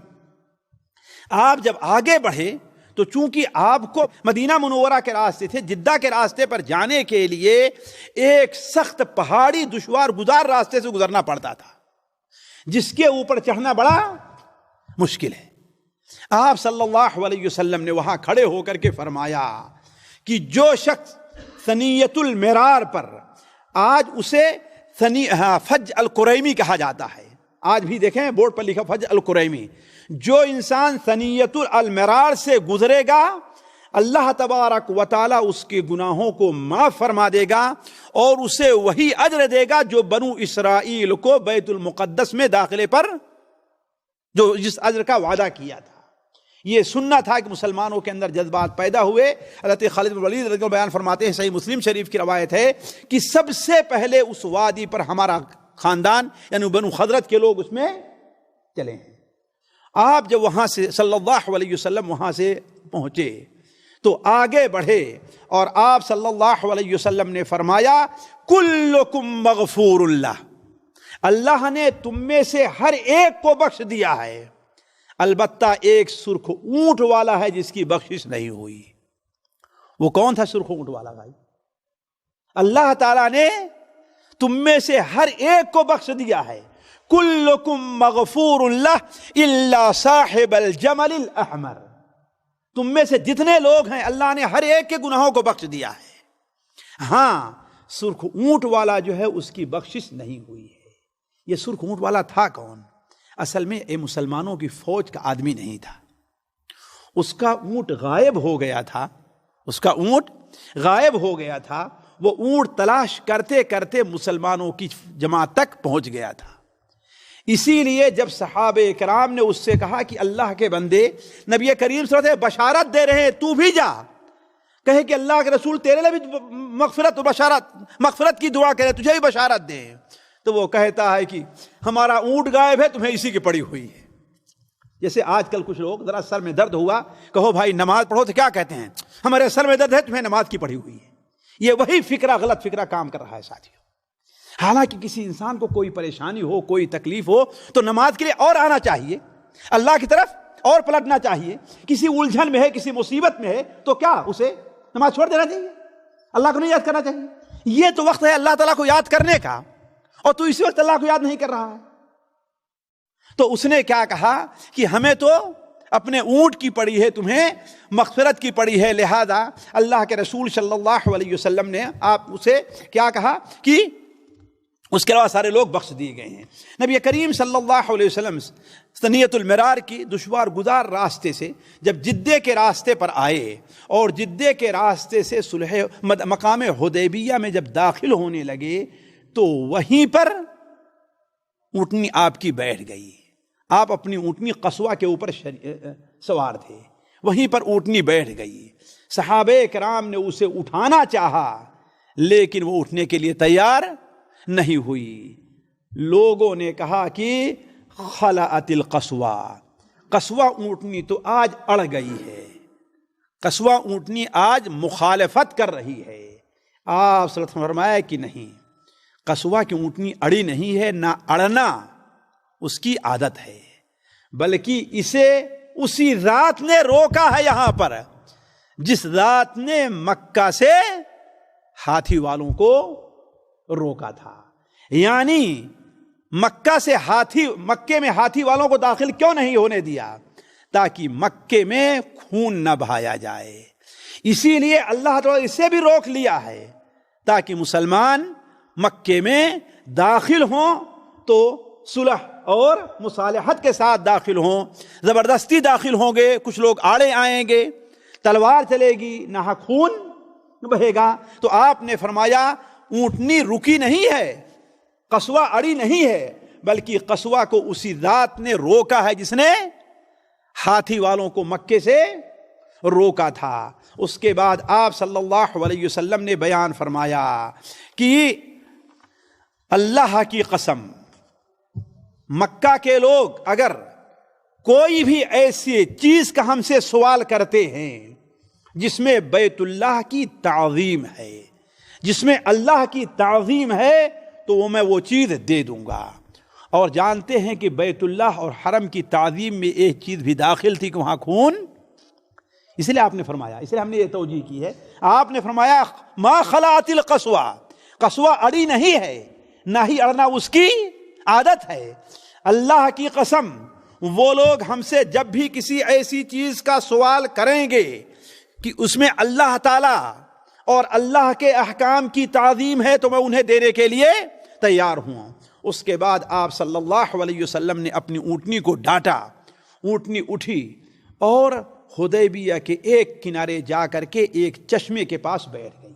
Speaker 1: آپ جب آگے بڑھے تو چونکہ آپ کو مدینہ منورہ کے راستے تھے، جدہ کے راستے پر جانے کے لیے ایک سخت پہاڑی دشوار گزار راستے سے گزرنا پڑتا تھا، جس کے اوپر چڑھنا بڑا مشکل ہے۔ آپ صلی اللہ علیہ وسلم نے وہاں کھڑے ہو کر کے فرمایا کہ جو شخص ثنیۃ المرار پر، آج اسے فج القریمی کہا جاتا ہے، آج بھی دیکھیں بورڈ پر لکھا فج القریمی، جو انسان ثنیۃ المرار سے گزرے گا اللہ تبارک و تعالی اس کے گناہوں کو معاف فرما دے گا اور اسے وہی اجر دے گا جو بنو اسرائیل کو بیت المقدس میں داخلے پر جو جس اجر کا وعدہ کیا تھا۔ یہ سننا تھا کہ مسلمانوں کے اندر جذبات پیدا ہوئے۔ حضرت خالد بن ولید رضی اللہ عنہ بیان فرماتے ہیں، صحیح مسلم شریف کی روایت ہے کہ سب سے پہلے اس وادی پر ہمارا خاندان یعنی بنو خضرت کے لوگ اس میں چلے ہیں۔ آپ جب وہاں سے صلی اللہ علیہ وسلم وہاں سے پہنچے تو آگے بڑھے اور آپ صلی اللہ علیہ وسلم نے فرمایا کلکم مغفور اللہ، اللہ نے تم میں سے ہر ایک کو بخش دیا ہے، البتہ ایک سرخ اونٹ والا ہے جس کی بخشش نہیں ہوئی۔ وہ کون تھا سرخ اونٹ والا بھائی؟ اللہ تعالیٰ نے تم میں سے ہر ایک کو بخش دیا ہے، کلکم مغفور اللہ الا صاحب الجمل الاحمر، تم میں سے جتنے لوگ ہیں اللہ نے ہر ایک کے گناہوں کو بخش دیا ہے، ہاں سرخ اونٹ والا جو ہے اس کی بخشش نہیں ہوئی ہے۔ یہ سرخ اونٹ والا تھا کون؟ اصل میں یہ مسلمانوں کی فوج کا آدمی نہیں تھا، اس کا اونٹ غائب ہو گیا تھا، اس کا اونٹ غائب ہو گیا تھا، وہ اونٹ تلاش کرتے کرتے مسلمانوں کی جماعت تک پہنچ گیا تھا۔ اسی لیے جب صحابہ کرام نے اس سے کہا کہ اللہ کے بندے، نبی کریم صلی اللہ علیہ وسلم بشارت دے رہے ہیں، تو بھی جا، کہے کہ اللہ کے رسول تیرے لیے بھی مغفرت کی دعا کرے، تجھے بھی بشارت دے، تو وہ کہتا ہے کہ ہمارا اونٹ غائب ہے، تمہیں اسی کی پڑی ہوئی ہے۔ جیسے آج کل کچھ لوگ ذرا سر میں درد ہوا، کہو بھائی نماز پڑھو، تو کیا کہتے ہیں؟ ہمارے سر میں درد ہے، تمہیں نماز کی پڑی ہوئی ہے۔ یہ وہی فکرہ، غلط فکرہ کام کر رہا ہے ساتھیوں۔ حالانکہ کسی انسان کو کوئی پریشانی ہو، کوئی تکلیف ہو تو نماز کے لیے اور آنا چاہیے، اللہ کی طرف اور پلٹنا چاہیے۔ کسی الجھن میں ہے، کسی مصیبت میں ہے تو کیا اسے نماز چھوڑ دینا چاہیے؟ اللہ کو نہیں یاد کرنا چاہیے؟ یہ تو وقت ہے اللہ تعالیٰ کو یاد کرنے کا، اور تو اسی وقت اللہ کو یاد نہیں کر رہا ہے۔ تو اس نے کیا کہا کہ ہمیں تو اپنے اونٹ کی پڑی ہے، تمہیں مغفرت کی پڑی ہے، لہذا اللہ کے رسول صلی اللہ علیہ وسلم نے آپ اسے کیا کہا کہ اس کے علاوہ سارے لوگ بخش دیے گئے ہیں۔ نبی کریم صلی اللہ علیہ وسلم ثنیۃ المرار کی دشوار گزار راستے سے جب جدے کے راستے پر آئے اور جدے کے راستے سے صلح مقام حدیبیہ میں جب داخل ہونے لگے تو وہیں پر اونٹنی آپ کی بیٹھ گئی۔ آپ اپنی اونٹنی قصوہ کے اوپر سوار تھے، وہیں پر اونٹنی بیٹھ گئی۔ صحابہ کرام نے اسے اٹھانا چاہا لیکن وہ اٹھنے کے لیے تیار نہیں ہوئی۔ لوگوں نے کہا کہ خلعت القصوہ، قصوہ اونٹنی تو آج اڑ گئی ہے، قصوہ اونٹنی آج مخالفت کر رہی ہے۔ آپ صلی اللہ علیہ وسلم نے فرمایا کہ نہیں، قصوہ کی اونٹنی اڑی نہیں ہے، نہ اڑنا اس کی عادت ہے، بلکہ اسے اسی ذات نے روکا ہے یہاں پر جس ذات نے مکہ سے ہاتھی والوں کو روکا تھا۔ یعنی مکے میں ہاتھی والوں کو داخل کیوں نہیں ہونے دیا؟ تاکہ مکے میں خون نہ بہایا جائے۔ اسی لیے اللہ تعالیٰ اسے بھی روک لیا ہے تاکہ مسلمان مکے میں داخل ہوں تو صلح اور مصالحت کے ساتھ داخل ہوں، زبردستی داخل ہوں گے، کچھ لوگ آڑے آئیں گے، تلوار چلے گی، ناحق خون بہے گا۔ تو آپ نے فرمایا اونٹنی رکی نہیں ہے، قصوہ اڑی نہیں ہے، بلکہ قصوہ کو اسی ذات نے روکا ہے جس نے ہاتھی والوں کو مکے سے روکا تھا۔ اس کے بعد آپ صلی اللہ علیہ وسلم نے بیان فرمایا کہ اللہ کی قسم، مکہ کے لوگ اگر کوئی بھی ایسی چیز کا ہم سے سوال کرتے ہیں جس میں بیت اللہ کی تعظیم ہے، جس میں اللہ کی تعظیم ہے، تو میں وہ چیز دے دوں گا۔ اور جانتے ہیں کہ بیت اللہ اور حرم کی تعظیم میں ایک چیز بھی داخل تھی کہ وہاں خون، اس لیے آپ نے فرمایا، اس لیے ہم نے یہ توجیہ کی ہے، آپ نے فرمایا ما خلعت القصوہ، قصوہ اڑی نہیں ہے، نہ ہی اڑنا اس کی عادت ہے۔ اللہ کی قسم وہ لوگ ہم سے جب بھی کسی ایسی چیز کا سوال کریں گے کہ اس میں اللہ تعالی اور اللہ کے احکام کی تعظیم ہے تو میں انہیں دینے کے لیے تیار ہوں. اس کے بعد آپ صلی اللہ علیہ وسلم نے اپنی اونٹنی کو ڈانٹا. اونٹنی اٹھی اور حدیبیہ کے ایک کنارے جا کر کے ایک چشمے کے پاس بیٹھ گئی.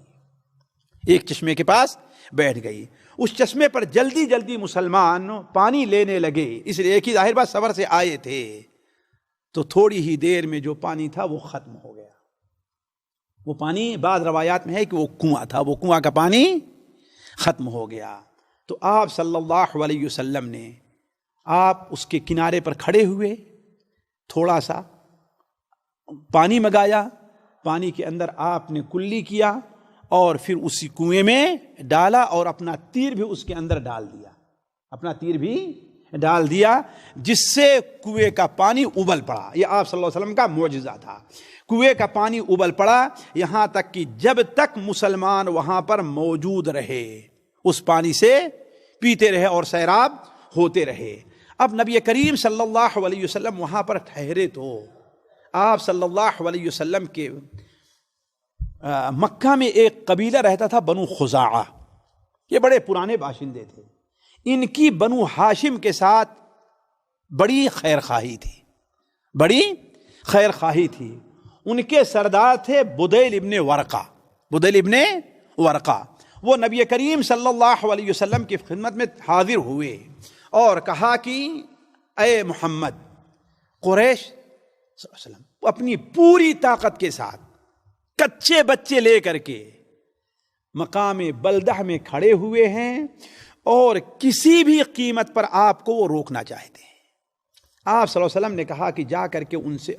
Speaker 1: ایک چشمے کے پاس بیٹھ گئی. اس چشمے پر جلدی جلدی مسلمان پانی لینے لگے، اس لیے ایک ہی ظاہر بات سفر سے آئے تھے. تو تھوڑی ہی دیر میں جو پانی تھا وہ ختم ہو گیا. وہ پانی بعض روایات میں ہے کہ وہ کنواں تھا، وہ کنواں کا پانی ختم ہو گیا. تو آپ صلی اللہ علیہ وسلم نے آپ اس کے کنارے پر کھڑے ہوئے، تھوڑا سا پانی منگایا، پانی کے اندر آپ نے کلی کیا اور پھر اسی کنویں میں ڈالا اور اپنا تیر بھی اس کے اندر ڈال دیا. اپنا تیر بھی ڈال دیا جس سے کنویں کا پانی ابل پڑا. یہ آپ صلی اللہ علیہ وسلم کا معجزہ تھا. کنویں کا پانی ابل پڑا یہاں تک کہ جب تک مسلمان وہاں پر موجود رہے اس پانی سے پیتے رہے اور سیراب ہوتے رہے. اب نبی کریم صلی اللہ علیہ وسلم وہاں پر ٹھہرے تو آپ صلی اللہ علیہ وسلم کے مکہ میں ایک قبیلہ رہتا تھا بنو خزاعہ. یہ بڑے پرانے باشندے تھے. ان کی بنو ہاشم کے ساتھ بڑی خیر خواہی تھی، بڑی خیر خواہی تھی. ان کے سردار تھے بدیل ابن ورقہ. بدیل ابن ورقہ وہ نبی کریم صلی اللہ علیہ وسلم کی خدمت میں حاضر ہوئے اور کہا کہ اے محمد، قریش صلی اللہ علیہ وسلم اپنی پوری طاقت کے ساتھ کچے بچے لے کر کے مقام بلدہ میں کھڑے ہوئے ہیں اور کسی بھی قیمت پر آپ کو وہ روکنا چاہتے ہیں. آپ صلی اللہ علیہ وسلم نے کہا کہ جا کر کے ان سے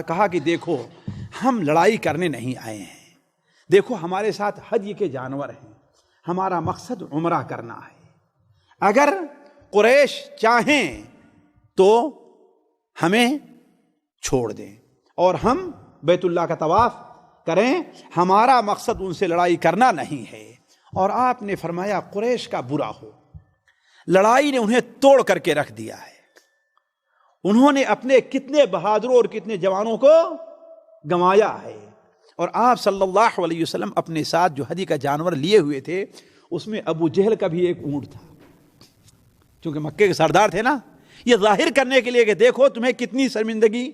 Speaker 1: کہا کہ دیکھو ہم لڑائی کرنے نہیں آئے ہیں، دیکھو ہمارے ساتھ حج کے جانور ہیں، ہمارا مقصد عمرہ کرنا ہے. اگر قریش چاہیں تو ہمیں چھوڑ دیں اور ہم بیت اللہ کا طواف کریں، ہمارا مقصد ان سے لڑائی کرنا نہیں ہے. اور آپ نے فرمایا قریش کا برا ہو، لڑائی نے انہیں توڑ کر کے رکھ دیا ہے. انہوں نے اپنے کتنے بہادروں اور کتنے جوانوں کو گنوایا ہے. اور آپ صلی اللہ علیہ وسلم اپنے ساتھ جو ہدی کا جانور لیے ہوئے تھے اس میں ابو جہل کا بھی ایک اونٹ تھا. چونکہ مکے کے سردار تھے نا، یہ ظاہر کرنے کے لیے کہ دیکھو تمہیں کتنی شرمندگی،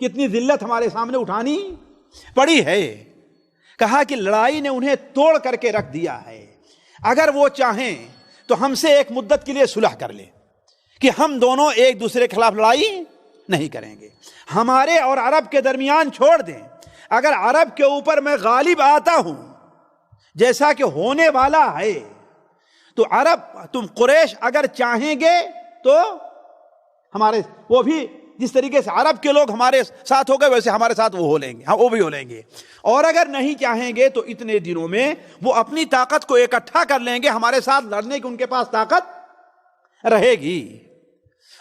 Speaker 1: کتنی ذلت ہمارے سامنے اٹھانی پڑی ہے. کہا کہ لڑائی نے انہیں توڑ کر کے رکھ دیا ہے، اگر وہ چاہیں تو ہم سے ایک مدت کے لیے صلح کر لیں کہ ہم دونوں ایک دوسرے کے خلاف لڑائی نہیں کریں گے، ہمارے اور عرب کے درمیان چھوڑ دیں. اگر عرب کے اوپر میں غالب آتا ہوں جیسا کہ ہونے والا ہے تو عرب، تم قریش اگر چاہیں گے تو ہمارے، وہ بھی جس طریقے سے عرب کے لوگ ہمارے ساتھ ہو گئے ویسے ہمارے ساتھ وہ ہو لیں گے، ہاں وہ بھی ہو لیں گے. اور اگر نہیں چاہیں گے تو اتنے دنوں میں وہ اپنی طاقت کو اکٹھا کر لیں گے، ہمارے ساتھ لڑنے کی ان کے پاس طاقت رہے گی.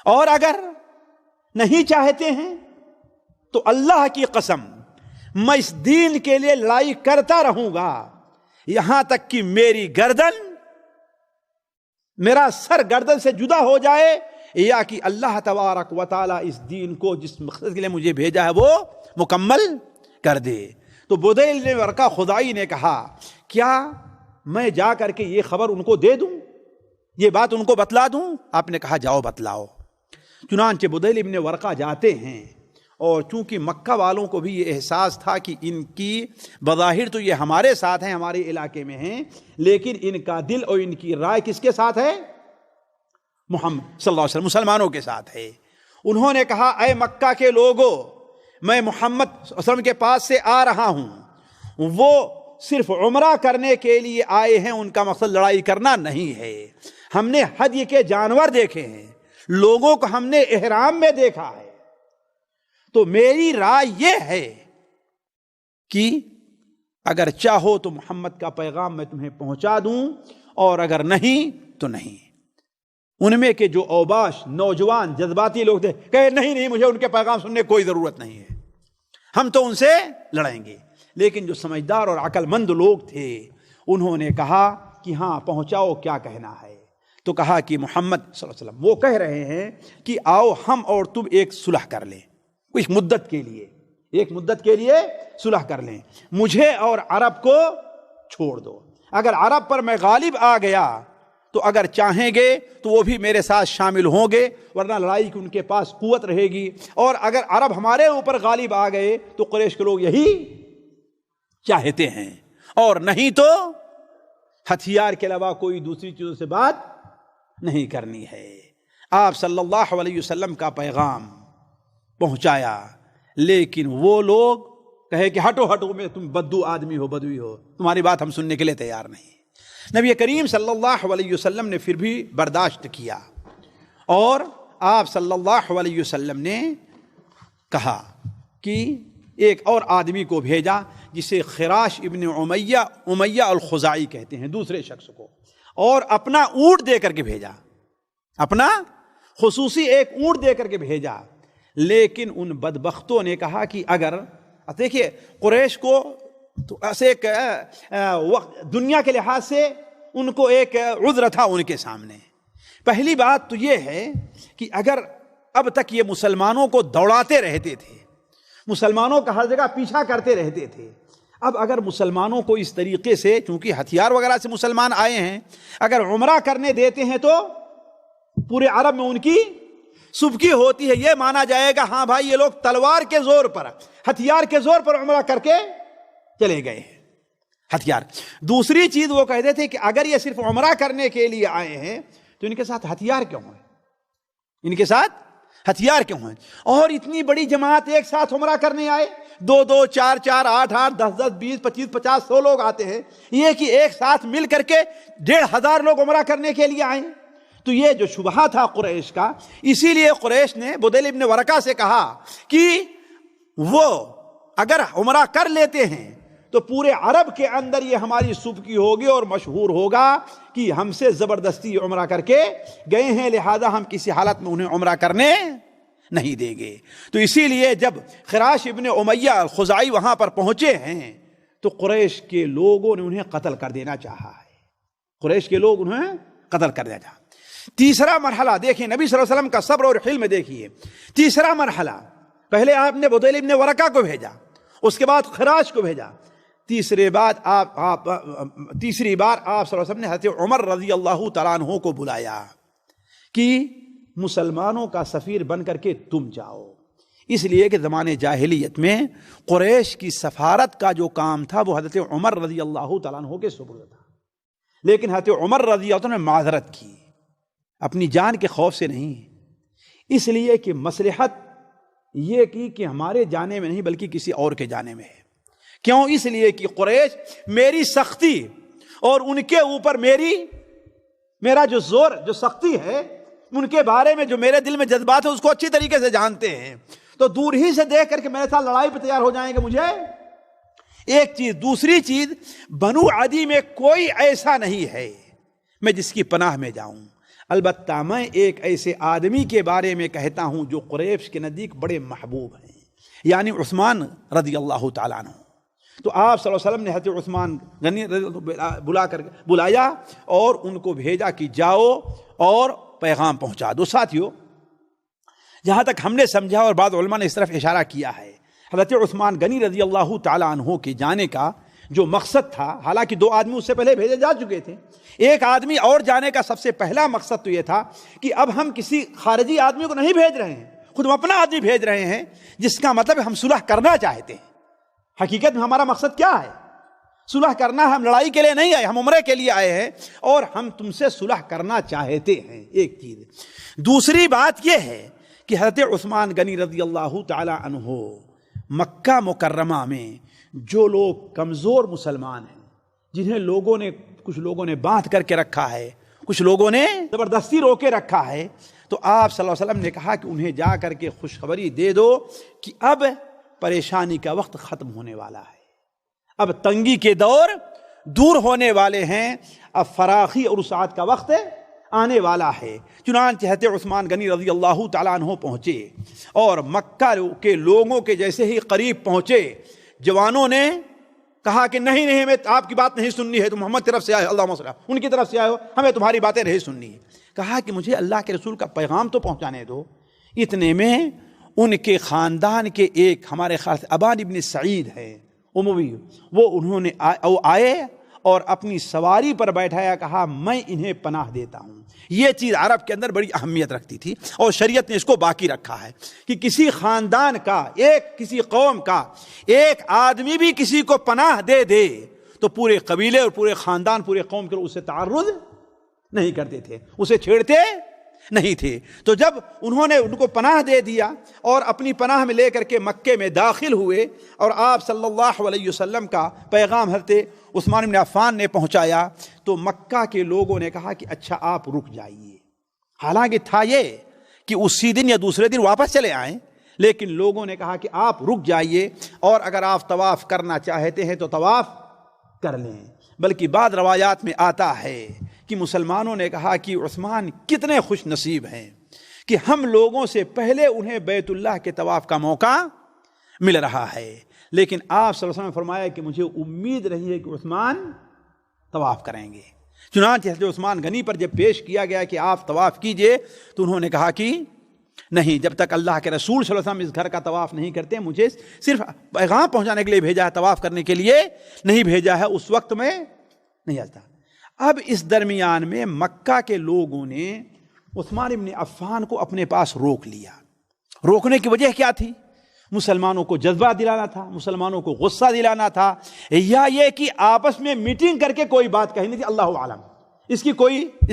Speaker 1: اور اگر نہیں چاہتے ہیں تو اللہ کی قسم میں اس دین کے لیے لڑائی کرتا رہوں گا یہاں تک کہ میری گردن، میرا سر گردن سے جدا ہو جائے، یا کہ اللہ تبارک و تعالی اس دین کو جس مقصد کے لیے مجھے بھیجا ہے وہ مکمل کر دے. تو بدیل نے ورقہ خزاعی نے کہا کیا میں جا کر کے یہ خبر ان کو دے دوں، یہ بات ان کو بتلا دوں؟ آپ نے کہا جاؤ بتلاؤ. چنانچہ بدیل ابن ورقہ جاتے ہیں اور چونکہ مکہ والوں کو بھی یہ احساس تھا کہ ان کی بظاہر تو یہ ہمارے ساتھ ہیں، ہمارے علاقے میں ہیں، لیکن ان کا دل اور ان کی رائے کس کے ساتھ ہے؟ محمد صلی اللہ علیہ وسلم، مسلمانوں کے ساتھ ہے. انہوں نے کہا اے مکہ کے لوگوں، میں محمد صلی اللہ علیہ وسلم کے پاس سے آ رہا ہوں، وہ صرف عمرہ کرنے کے لیے آئے ہیں، ان کا مقصد لڑائی کرنا نہیں ہے. ہم نے حج کے جانور دیکھے ہیں، لوگوں کو ہم نے احرام میں دیکھا ہے، تو میری رائے یہ ہے کہ اگر چاہو تو محمد کا پیغام میں تمہیں پہنچا دوں، اور اگر نہیں تو نہیں. ان میں کے جو اوباش نوجوان جذباتی لوگ تھے کہے نہیں مجھے ان کے پیغام سننے کوئی ضرورت نہیں ہے، ہم تو ان سے لڑیں گے. لیکن جو سمجھدار اور عقل مند لوگ تھے انہوں نے کہا کہ ہاں پہنچاؤ، کیا کہنا ہے. تو کہا کہ محمد صلی اللہ علیہ وسلم وہ کہہ رہے ہیں کہ آؤ ہم اور تم ایک صلح کر لیں، ایک مدت کے لیے صلح کر لیں، مجھے اور عرب کو چھوڑ دو، اگر عرب پر میں غالب آ گیا تو اگر چاہیں گے تو وہ بھی میرے ساتھ شامل ہوں گے، ورنہ لڑائی کی ان کے پاس قوت رہے گی، اور اگر عرب ہمارے اوپر غالب آ گئے تو قریش کے لوگ یہی چاہتے ہیں، اور نہیں تو ہتھیار کے علاوہ کوئی دوسری چیزوں سے بات نہیں کرنی ہے۔ آپ صلی اللہ علیہ وسلم کا پیغام پہنچایا، لیکن وہ لوگ کہے کہ ہٹو میں تم بدو آدمی ہو، بدوی ہو، تمہاری بات ہم سننے کے لیے تیار نہیں۔ نبی کریم صلی اللہ علیہ وسلم نے پھر بھی برداشت کیا، اور آپ صلی اللہ علیہ وسلم نے کہا کہ ایک اور آدمی کو بھیجا جسے خراش ابن امیہ الخزاعی کہتے ہیں، دوسرے شخص کو، اور اپنا اونٹ دے کر کے بھیجا، اپنا خصوصی ایک اونٹ دے کر کے بھیجا۔ لیکن ان بدبختوں نے کہا کہ اگر دیکھیے قریش کو تو ایک دنیا کے لحاظ سے ان کو ایک عذر تھا ان کے سامنے۔ پہلی بات تو یہ ہے کہ اگر اب تک یہ مسلمانوں کو دوڑاتے رہتے تھے، مسلمانوں کا ہر جگہ پیچھا کرتے رہتے تھے، اب اگر مسلمانوں کو اس طریقے سے، چونکہ ہتھیار وغیرہ سے مسلمان آئے ہیں، اگر عمرہ کرنے دیتے ہیں تو پورے عرب میں ان کی سبکی ہوتی ہے، یہ مانا جائے گا ہاں بھائی یہ لوگ تلوار کے زور پر، ہتھیار کے زور پر عمرہ کر کے چلے گئے ہیں، ہتھیار۔ دوسری چیز وہ کہتے تھے کہ اگر یہ صرف عمرہ کرنے کے لیے آئے ہیں تو ان کے ساتھ ہتھیار کیوں ہیں، ان کے ساتھ ہتھیار کیوں ہیں؟ اور اتنی بڑی جماعت ایک ساتھ عمرہ کرنے آئے، 2 4 8 8 10 20 25 50 100 لوگ آتے ہیں، یہ کہ ایک ساتھ مل کر کے 1500 لوگ عمرہ کرنے کے لیے آئے۔ تو یہ جو شبہہ تھا قریش کا، اسی لیے قریش نے بدیل ابن ورقہ سے کہا کہ وہ اگر عمرہ کر لیتے ہیں تو پورے عرب کے اندر یہ ہماری سبکی ہوگی اور مشہور ہوگا کہ ہم سے زبردستی عمرہ کر کے گئے ہیں، لہذا ہم کسی حالت میں انہیں عمرہ کرنے نہیں دیں گے۔ تو اسی لیے جب خراش ابن امیہ الخزاعی وہاں پر پہنچے ہیں تو قریش کے لوگوں نے انہیں قتل کر دینا چاہا ہے، قریش کے لوگ انہیں قتل کر دینا چاہا۔ تیسرا مرحلہ دیکھیں، نبی صلی اللہ علیہ وسلم کا صبر اور حلم دیکھیے۔ تیسرا مرحلہ، پہلے آپ نے بدیل ابن ورقہ کو بھیجا، اس کے بعد خراش کو بھیجا، تیسری بار آپ صلی اللہ علیہ وسلم نے حضرت عمر رضی اللہ تعالیٰ عنہ کو بلایا کہ مسلمانوں کا سفیر بن کر کے تم جاؤ، اس لیے کہ زمانے جاہلیت میں قریش کی سفارت کا جو کام تھا وہ حضرت عمر رضی اللہ تعالیٰ عنہ کے سپرد تھا، لیکن حضرت عمر رضی اللہ عنہ نے معذرت کی، اپنی جان کے خوف سے نہیں، اس لیے کہ مصلحت یہ کی کہ ہمارے جانے میں نہیں بلکہ کسی اور کے جانے میں ہے۔ کیوں؟ اس لیے کہ قریش میری سختی اور ان کے اوپر میرا جو زور، جو سختی ہے، ان کے بارے میں جو میرے دل میں جذبات ہے اس کو اچھی طریقے سے جانتے ہیں، تو دور ہی سے دیکھ کر کے میرے ساتھ لڑائی پہ تیار ہو جائیں گے مجھے، ایک چیز۔ دوسری چیز، بنو عدی میں کوئی ایسا نہیں ہے میں جس کی پناہ میں جاؤں، البتہ میں ایک ایسے آدمی کے بارے میں کہتا ہوں جو قریش کے نزدیک بڑے محبوب ہیں، یعنی عثمان رضی اللہ تعالیٰ عنہ۔ تو آپ صلی اللہ علیہ وسلم نے حضرت عثمان غنی بلایا اور ان کو بھیجا کہ جاؤ اور پیغام پہنچا دو۔ ساتھیو، جہاں تک ہم نے سمجھا اور بعض علماء نے اس طرف اشارہ کیا ہے، حضرت عثمان غنی رضی اللہ تعالیٰ عنہ کے جانے کا جو مقصد تھا، حالانکہ 2 آدمی اس سے پہلے بھیجے جا چکے تھے، ایک آدمی اور جانے کا سب سے پہلا مقصد تو یہ تھا کہ اب ہم کسی خارجی آدمی کو نہیں بھیج رہے ہیں، خود ہم اپنا آدمی بھیج رہے ہیں، جس کا مطلب ہم صلح کرنا چاہتے ہیں۔ حقیقت میں ہمارا مقصد کیا ہے؟ صلح کرنا ہے، ہم لڑائی کے لیے نہیں آئے، ہم عمرے کے لیے آئے ہیں اور ہم تم سے صلح کرنا چاہتے ہیں، ایک چیز۔ دوسری بات یہ ہے کہ حضرت عثمان غنی رضی اللہ تعالی عنہ مکہ مکرمہ میں جو لوگ کمزور مسلمان ہیں، جنہیں کچھ لوگوں نے باندھ کر کے رکھا ہے، کچھ لوگوں نے زبردستی روکے رکھا ہے، تو آپ صلی اللہ علیہ وسلم نے کہا کہ انہیں جا کر کے خوشخبری دے دو کہ اب پریشانی کا وقت ختم ہونے والا ہے، اب تنگی کے دور دور ہونے والے ہیں، اب فراخی اور وسعت کا وقت آنے والا ہے۔ چنانچہ حضرت عثمان غنی رضی اللہ تعالیٰ عنہ پہنچے اور مکہ کے لوگوں کے جیسے ہی قریب پہنچے، جوانوں نے کہا کہ نہیں ہمیں آپ کی بات نہیں سننی ہے، تو محمد کی طرف سے آئے، اللہم صل، ان کی طرف سے آئے ہو، ہمیں تمہاری باتیں نہیں سننی ہے۔ کہا کہ مجھے اللہ کے رسول کا پیغام تو پہنچانے دو۔ اتنے میں ان کے خاندان کے ایک ہمارے خیال سے ابان ابن سعید ہے اموی، وہ آئے اور اپنی سواری پر بیٹھایا، کہا میں انہیں پناہ دیتا ہوں۔ یہ چیز عرب کے اندر بڑی اہمیت رکھتی تھی اور شریعت نے اس کو باقی رکھا ہے کہ کسی خاندان کا، کسی قوم کا ایک آدمی بھی کسی کو پناہ دے دے تو پورے قبیلے اور پورے خاندان، پورے قوم کے لوگ اسے تعرض نہیں کرتے تھے، اسے چھیڑتے نہیں تھے۔ تو جب انہوں نے ان کو پناہ دے دیا اور اپنی پناہ میں لے کر کے مکے میں داخل ہوئے اور آپ صلی اللہ علیہ وسلم کا پیغام حضرت عثمان بن عفان نے پہنچایا، تو مکہ کے لوگوں نے کہا کہ اچھا آپ رک جائیے۔ حالانکہ تھا یہ کہ اسی دن یا دوسرے دن واپس چلے آئیں، لیکن لوگوں نے کہا کہ آپ رک جائیے اور اگر آپ طواف کرنا چاہتے ہیں تو طواف کر لیں۔ بلکہ بعض روایات میں آتا ہے کہ مسلمانوں نے کہا کہ عثمان کتنے خوش نصیب ہیں کہ ہم لوگوں سے پہلے انہیں بیت اللہ کے طواف کا موقع مل رہا ہے۔ لیکن آپ صلی اللہ علیہ وسلم نے فرمایا کہ مجھے امید رہی ہے کہ عثمان طواف کریں گے۔ چنانچہ حضرت عثمان غنی پر جب پیش کیا گیا کہ آپ طواف کیجئے تو انہوں نے کہا کہ نہیں، جب تک اللہ کے رسول صلی اللہ علیہ وسلم اس گھر کا طواف نہیں کرتے، مجھے صرف پیغام پہنچانے کے لیے بھیجا ہے، طواف کرنے کے لیے نہیں بھیجا ہے، اس وقت میں نہیں آتا۔ اب اس درمیان میں مکہ کے لوگوں نے عثمان ابن عفان کو اپنے پاس روک لیا۔ روکنے کی وجہ کیا تھی؟ مسلمانوں کو جذبہ دلانا تھا، مسلمانوں کو غصہ دلانا تھا، یا یہ کہ آپس میں میٹنگ کر کے کوئی بات کہنی تھی، اللہ عالم۔ اس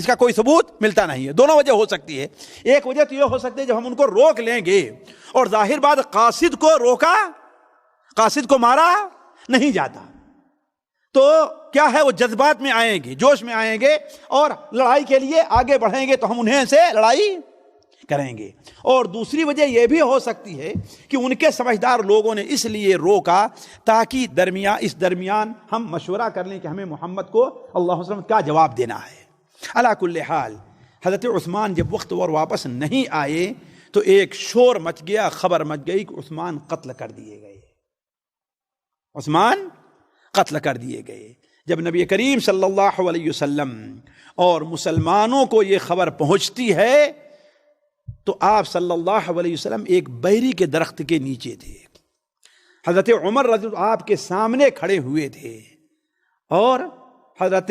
Speaker 1: کا کوئی ثبوت ملتا نہیں ہے۔ دونوں وجہ ہو سکتی ہے۔ ایک وجہ تو یہ ہو سکتی ہے جب ہم ان کو روک لیں گے اور ظاہر بات قاصد کو روکا، قاصد کو مارا نہیں جاتا، تو کیا ہے وہ جذبات میں آئیں گے، جوش میں آئیں گے اور لڑائی کے لیے آگے بڑھیں گے، تو ہم انہیں سے لڑائی کریں گے۔ اور دوسری وجہ یہ بھی ہو سکتی ہے کہ ان کے سمجھدار لوگوں نے اس لیے روکا تاکہ اس درمیان ہم مشورہ کر لیں کہ ہمیں محمد کو اللہ علیہ وسلم کا جواب دینا ہے۔ علی کل حال حضرت عثمان جب وقت اور واپس نہیں آئے تو ایک شور مچ گیا، خبر مچ گئی کہ عثمان قتل کر دیے گئے، عثمان قتل کر دیے گئے۔ جب نبی کریم صلی اللہ علیہ وسلم اور مسلمانوں کو یہ خبر پہنچتی ہے تو آپ صلی اللہ علیہ وسلم ایک بیری کے درخت کے نیچے تھے، حضرت عمر رضی اللہ آپ کے سامنے کھڑے ہوئے تھے، اور حضرت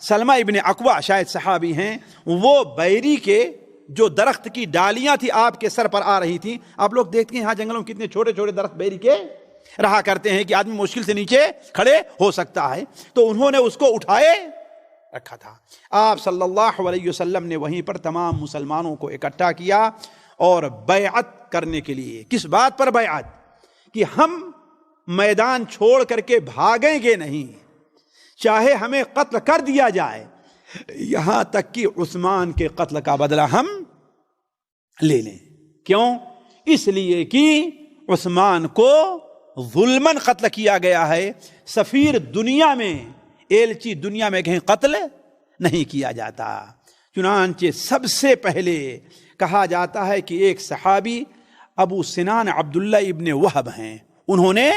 Speaker 1: سلمہ ابن اکوع شاید صحابی ہیں، وہ بیری کے جو درخت کی ڈالیاں تھی آپ کے سر پر آ رہی تھیں۔ آپ لوگ دیکھتے ہیں یہاں جنگلوں میں کتنے چھوٹے چھوٹے درخت بیری کے رہا کرتے ہیں کہ آدمی مشکل سے نیچے کھڑے ہو سکتا ہے، تو انہوں نے اس کو اٹھائے رکھا تھا۔ آپ صلی اللہ علیہ وسلم نے وہیں پر تمام مسلمانوں کو اکٹھا کیا اور بیعت کرنے کے لیے۔ کس بات پر بیعت؟ کہ ہم میدان چھوڑ کر کے بھاگیں گے نہیں، چاہے ہمیں قتل کر دیا جائے، یہاں تک کہ عثمان کے قتل کا بدلہ ہم لے لیں۔ کیوں؟ اس لیے کہ عثمان کو ظلماً قتل کیا گیا ہے۔ سفیر دنیا میں، ایلچی دنیا میں کہیں قتل نہیں کیا جاتا۔ چنانچہ سب سے پہلے کہا جاتا ہے کہ ایک صحابی ابو سنان عبداللہ ابن وہب ہیں، انہوں نے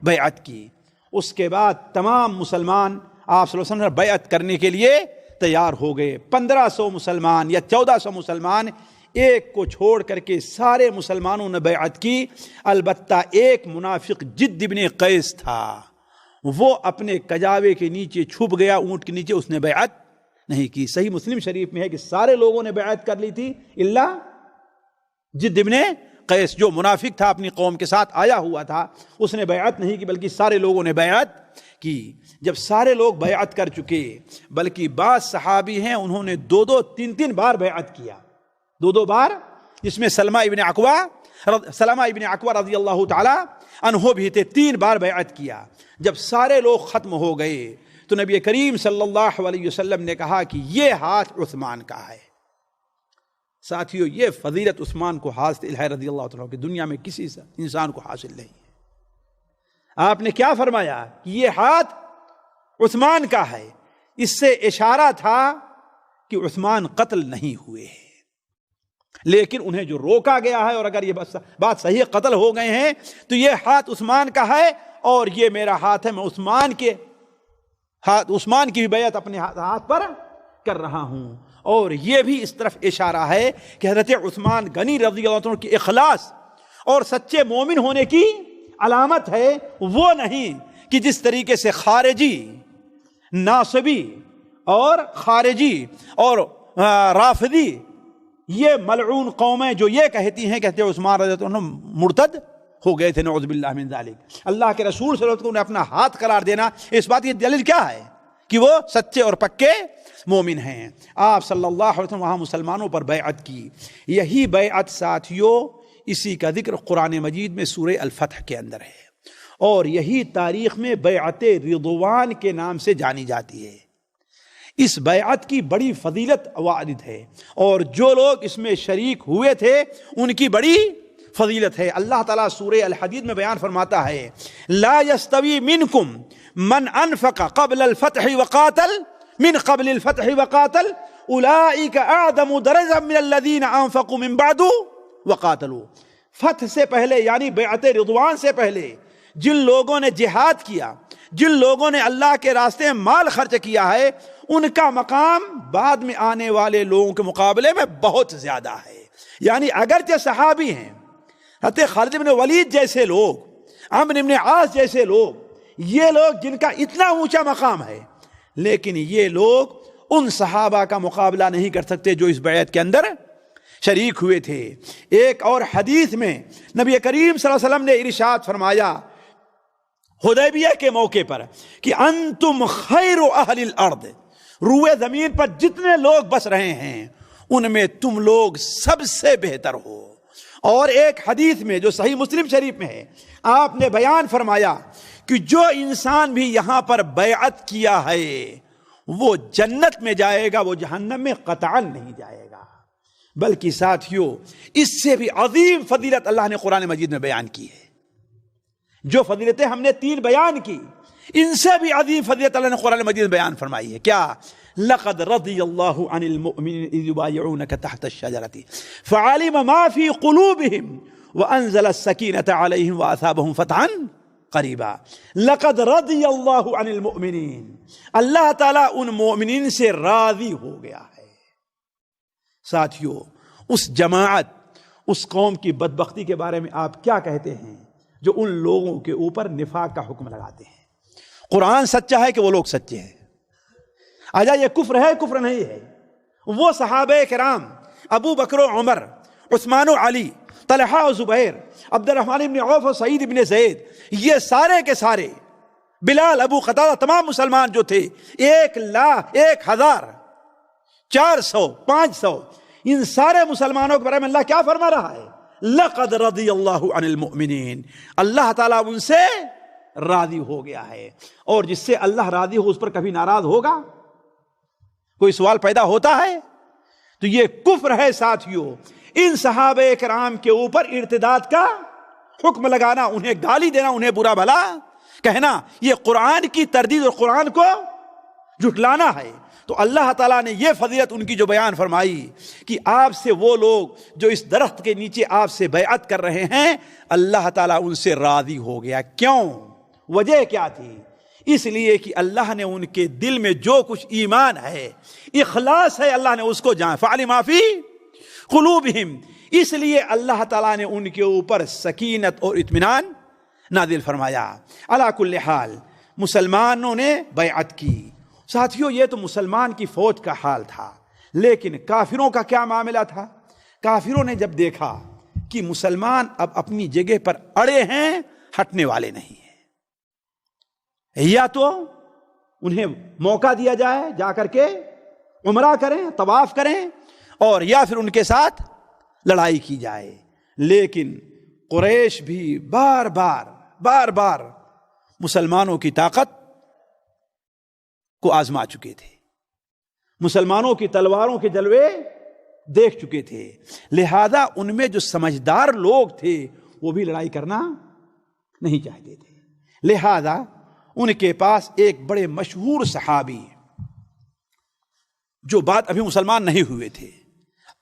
Speaker 1: بیعت کی۔ اس کے بعد تمام مسلمان آپ صلی اللہ علیہ وسلم بیعت کرنے کے لیے تیار ہو گئے۔ 1500 مسلمان یا 1400 مسلمان، ایک کو چھوڑ کر کے سارے مسلمانوں نے بیعت کی۔ البتہ ایک منافق جد ابن قیس تھا، وہ اپنے کجاوے کے نیچے چھپ گیا، اونٹ کے نیچے، اس نے بیعت نہیں کی۔ صحیح مسلم شریف میں ہے کہ سارے لوگوں نے بیعت کر لی تھی الا جد ابن قیس، جو منافق تھا، اپنی قوم کے ساتھ آیا ہوا تھا، اس نے بیعت نہیں کی، بلکہ سارے لوگوں نے بیعت کی۔ جب سارے لوگ بیعت کر چکے، بلکہ بعض صحابی ہیں انہوں نے 2-3 بار بیعت کیا، 2 بار، جس میں سلمہ ابن اکوع رضی اللہ تعالی عنہ بھی تھے، 3 بار بیعت کیا۔ جب سارے لوگ ختم ہو گئے تو نبی کریم صلی اللہ علیہ وسلم نے کہا کہ یہ ہاتھ عثمان کا ہے۔ ساتھیو، یہ فضیلت عثمان کو حاصل ہے رضی اللہ تعالیٰ کی، دنیا میں کسی انسان کو حاصل نہیں ہے۔ آپ نے کیا فرمایا کہ یہ ہاتھ عثمان کا ہے، اس سے اشارہ تھا کہ عثمان قتل نہیں ہوئے ہیں، لیکن انہیں جو روکا گیا ہے، اور اگر یہ بات صحیح قتل ہو گئے ہیں تو یہ ہاتھ عثمان کا ہے اور یہ میرا ہاتھ ہے، میں عثمان کی بھی بیعت اپنے ہاتھ پر کر رہا ہوں. اور یہ بھی اس طرف اشارہ ہے کہ حضرت عثمان غنی رضی اللہ عنہ کی اخلاص اور سچے مومن ہونے کی علامت ہے، وہ نہیں کہ جس طریقے سے خارجی، ناصبی اور خارجی اور رافضی، یہ ملعون قومیں جو یہ کہتی ہیں کہ حضرت عثمان رضی اللہ عنہ مرتد ہو گئے تھے، نعوذ باللہ من ذالک. اللہ کے رسول صلی اللہ علیہ وسلم نے اپنا ہاتھ قرار دینا، اس بات کی دلیل کیا ہے کہ وہ سچے اور پکے مومن ہیں. آپ صلی اللہ علیہ وسلم وہاں مسلمانوں پر بیعت کی. یہی بیعت ساتھیوں، اسی کا ذکر قرآن مجید میں سورہ الفتح کے اندر ہے، اور یہی تاریخ میں بیعت رضوان کے نام سے جانی جاتی ہے. اس بیعت کی بڑی فضیلت وارد ہے، اور جو لوگ اس میں شریک ہوئے تھے ان کی بڑی فضیلت ہے. اللہ تعالیٰ سورہ الحدید میں بیان فرماتا ہے، لا يستوی منکم من انفق قبل الفتح وقاتل من قبل الفتح وقاتل اولئک اعظم درجة من الذین انفقوا من بعد وقاتلوا. فتح سے پہلے یعنی بیعت رضوان سے پہلے جن لوگوں نے جہاد کیا، جن لوگوں نے اللہ کے راستے میں مال خرچ کیا ہے، ان کا مقام بعد میں آنے والے لوگوں کے مقابلے میں بہت زیادہ ہے. یعنی اگرچہ صحابی ہیں، حضرت خالد بن ولید جیسے لوگ، عمرو بن عاص جیسے لوگ، یہ لوگ جن کا اتنا اونچا مقام ہے، لیکن یہ لوگ ان صحابہ کا مقابلہ نہیں کر سکتے جو اس بیعت کے اندر شریک ہوئے تھے. ایک اور حدیث میں نبی کریم صلی اللہ علیہ وسلم نے ارشاد فرمایا حدیبیہ کے موقع پر کہ انتم خیر اہل الارض، روئے زمین پر جتنے لوگ بس رہے ہیں ان میں تم لوگ سب سے بہتر ہو. اور ایک حدیث میں جو صحیح مسلم شریف میں ہے، آپ نے بیان فرمایا کہ جو انسان بھی یہاں پر بیعت کیا ہے وہ جنت میں جائے گا، وہ جہنم میں قطعا نہیں جائے گا. بلکہ ساتھیوں، اس سے بھی عظیم فضیلت اللہ نے قرآن مجید میں بیان کی ہے. جو فضیلتیں ہم نے 3 بیان کی، ان سے بھی عظیم فضیلت اللہ نے قرآن مجید میں بیان فرمائی ہے. کیا؟ لقد رضی اللہ عن المؤمنین اذ یبایعونک تحت الشجرۃ فعلم ما فی قلوبہم وانزل السکینۃ علیہم واثابہم فتحا قریبا. لقد رضی اللہ عن المؤمنین، اللہ تعالیٰ ان مومنین سے راضی ہو گیا ہے. ساتھیوں، اس جماعت، اس قوم کی بدبختی کے بارے میں آپ کیا کہتے ہیں جو ان لوگوں کے اوپر نفاق کا حکم لگاتے ہیں؟ قرآن سچا ہے کہ وہ لوگ سچے ہیں؟ آجا یہ کفر ہے، کفر نہیں ہے. وہ صحابہ کرام ابو بکر و عمر، عثمان و علی، طلحہ و زبیر، عبد الرحمن بن عوف و سعید بن زید، یہ سارے کے سارے، بلال، ابو قتادہ، تمام مسلمان جو تھے، 1,00,000، 400، 500، ان سارے مسلمانوں کے بارے میں اللہ کیا فرما رہا ہے؟ لقد رضی اللہ عن المؤمنین، اللہ تعالیٰ ان سے راضی ہو گیا ہے. اور جس سے اللہ راضی ہو اس پر کبھی ناراض ہوگا؟ کوئی سوال پیدا ہوتا ہے؟ تو یہ کفر ہے ساتھیوں. ان صحابہ کرام کے اوپر ارتداد کا حکم لگانا، انہیں گالی دینا، انہیں برا بھلا کہنا، یہ قرآن کی تردید اور قرآن کو جھٹلانا ہے. تو اللہ تعالیٰ نے یہ فضیلت ان کی جو بیان فرمائی کہ آپ سے وہ لوگ جو اس درخت کے نیچے آپ سے بیعت کر رہے ہیں، اللہ تعالیٰ ان سے راضی ہو گیا. کیوں؟ وجہ کیا تھی؟ اس لیے کہ اللہ نے ان کے دل میں جو کچھ ایمان ہے، اخلاص ہے، اللہ نے اس کو جان فعلم ما فی قلوبہم، اس لیے اللہ تعالیٰ نے ان کے اوپر سکینت اور اطمینان نازل فرمایا. علی کل حال مسلمانوں نے بیعت کی. ساتھیوں، یہ تو مسلمان کی فوج کا حال تھا، لیکن کافروں کا کیا معاملہ تھا؟ کافروں نے جب دیکھا کہ مسلمان اب اپنی جگہ پر اڑے ہیں، ہٹنے والے نہیں ہیں، یا تو انہیں موقع دیا جائے جا کر کے عمرہ کریں، طواف کریں، اور یا پھر ان کے ساتھ لڑائی کی جائے. لیکن قریش بھی بار بار مسلمانوں کی طاقت کو آزما چکے تھے، مسلمانوں کی تلواروں کے جلوے دیکھ چکے تھے. لہذا ان میں جو سمجھدار لوگ تھے وہ بھی لڑائی کرنا نہیں چاہتے تھے. لہذا ان کے پاس ایک بڑے مشہور صحابی جو بات ابھی مسلمان نہیں ہوئے تھے،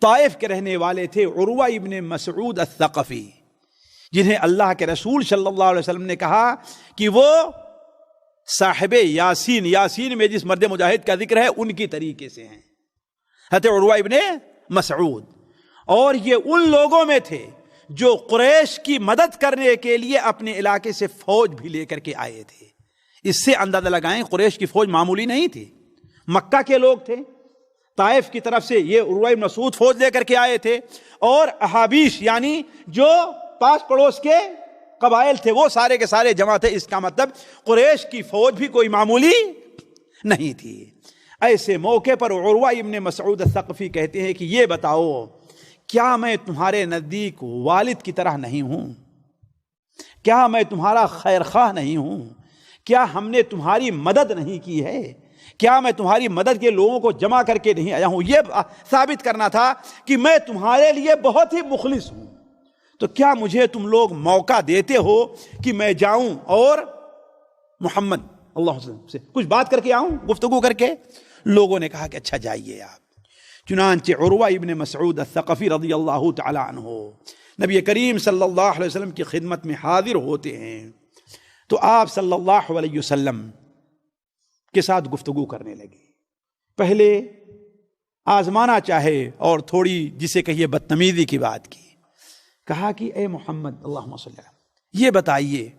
Speaker 1: طائف کے رہنے والے تھے، عروہ ابن مسعود الثقفی. جنہیں اللہ کے رسول صلی اللہ علیہ وسلم نے کہا کہ وہ صاحب یاسین، یاسین میں جس مرد مجاہد کا ذکر ہے ان کی طریقے سے ہیں، حضرت عروہ ابن مسعود. اور یہ ان لوگوں میں تھے جو قریش کی مدد کرنے کے لیے اپنے علاقے سے فوج بھی لے کر کے آئے تھے. اس سے اندازہ لگائیں قریش کی فوج معمولی نہیں تھی، مکہ کے لوگ تھے، طائف کی طرف سے یہ عروہ ابن مسعود فوج لے کر کے آئے تھے، اور احابیش یعنی جو پاس پڑوس کے قبائل تھے وہ سارے کے سارے جمع تھے. اس کا مطلب قریش کی فوج بھی کوئی معمولی نہیں تھی. ایسے موقع پر عروہ ابن مسعود الثقفی کہتے ہیں کہ یہ بتاؤ کیا میں تمہارے نزدیک والد کی طرح نہیں ہوں؟ کیا میں تمہارا خیر خواہ نہیں ہوں؟ کیا ہم نے تمہاری مدد نہیں کی ہے؟ کیا میں تمہاری مدد کے لوگوں کو جمع کر کے نہیں آیا ہوں؟ یہ ثابت کرنا تھا کہ میں تمہارے لیے بہت ہی مخلص ہوں. تو کیا مجھے تم لوگ موقع دیتے ہو کہ میں جاؤں اور محمد اللہ علیہ وسلم سے کچھ بات کر کے آؤں، گفتگو کر کے؟ لوگوں نے کہا کہ اچھا جائیے آپ. چنانچہ عروہ ابن مسعود الثقفی رضی اللہ تعالی عنہ نبی کریم صلی اللہ علیہ وسلم کی خدمت میں حاضر ہوتے ہیں. تو آپ صلی اللہ علیہ وسلم کے ساتھ گفتگو کرنے لگے. پہلے آزمانا چاہے اور تھوڑی جسے کہیے بدتمیزی کی بات کی. کہا کہ اے محمد اللہم صلی اللہ علیہ وسلم، یہ بتائیے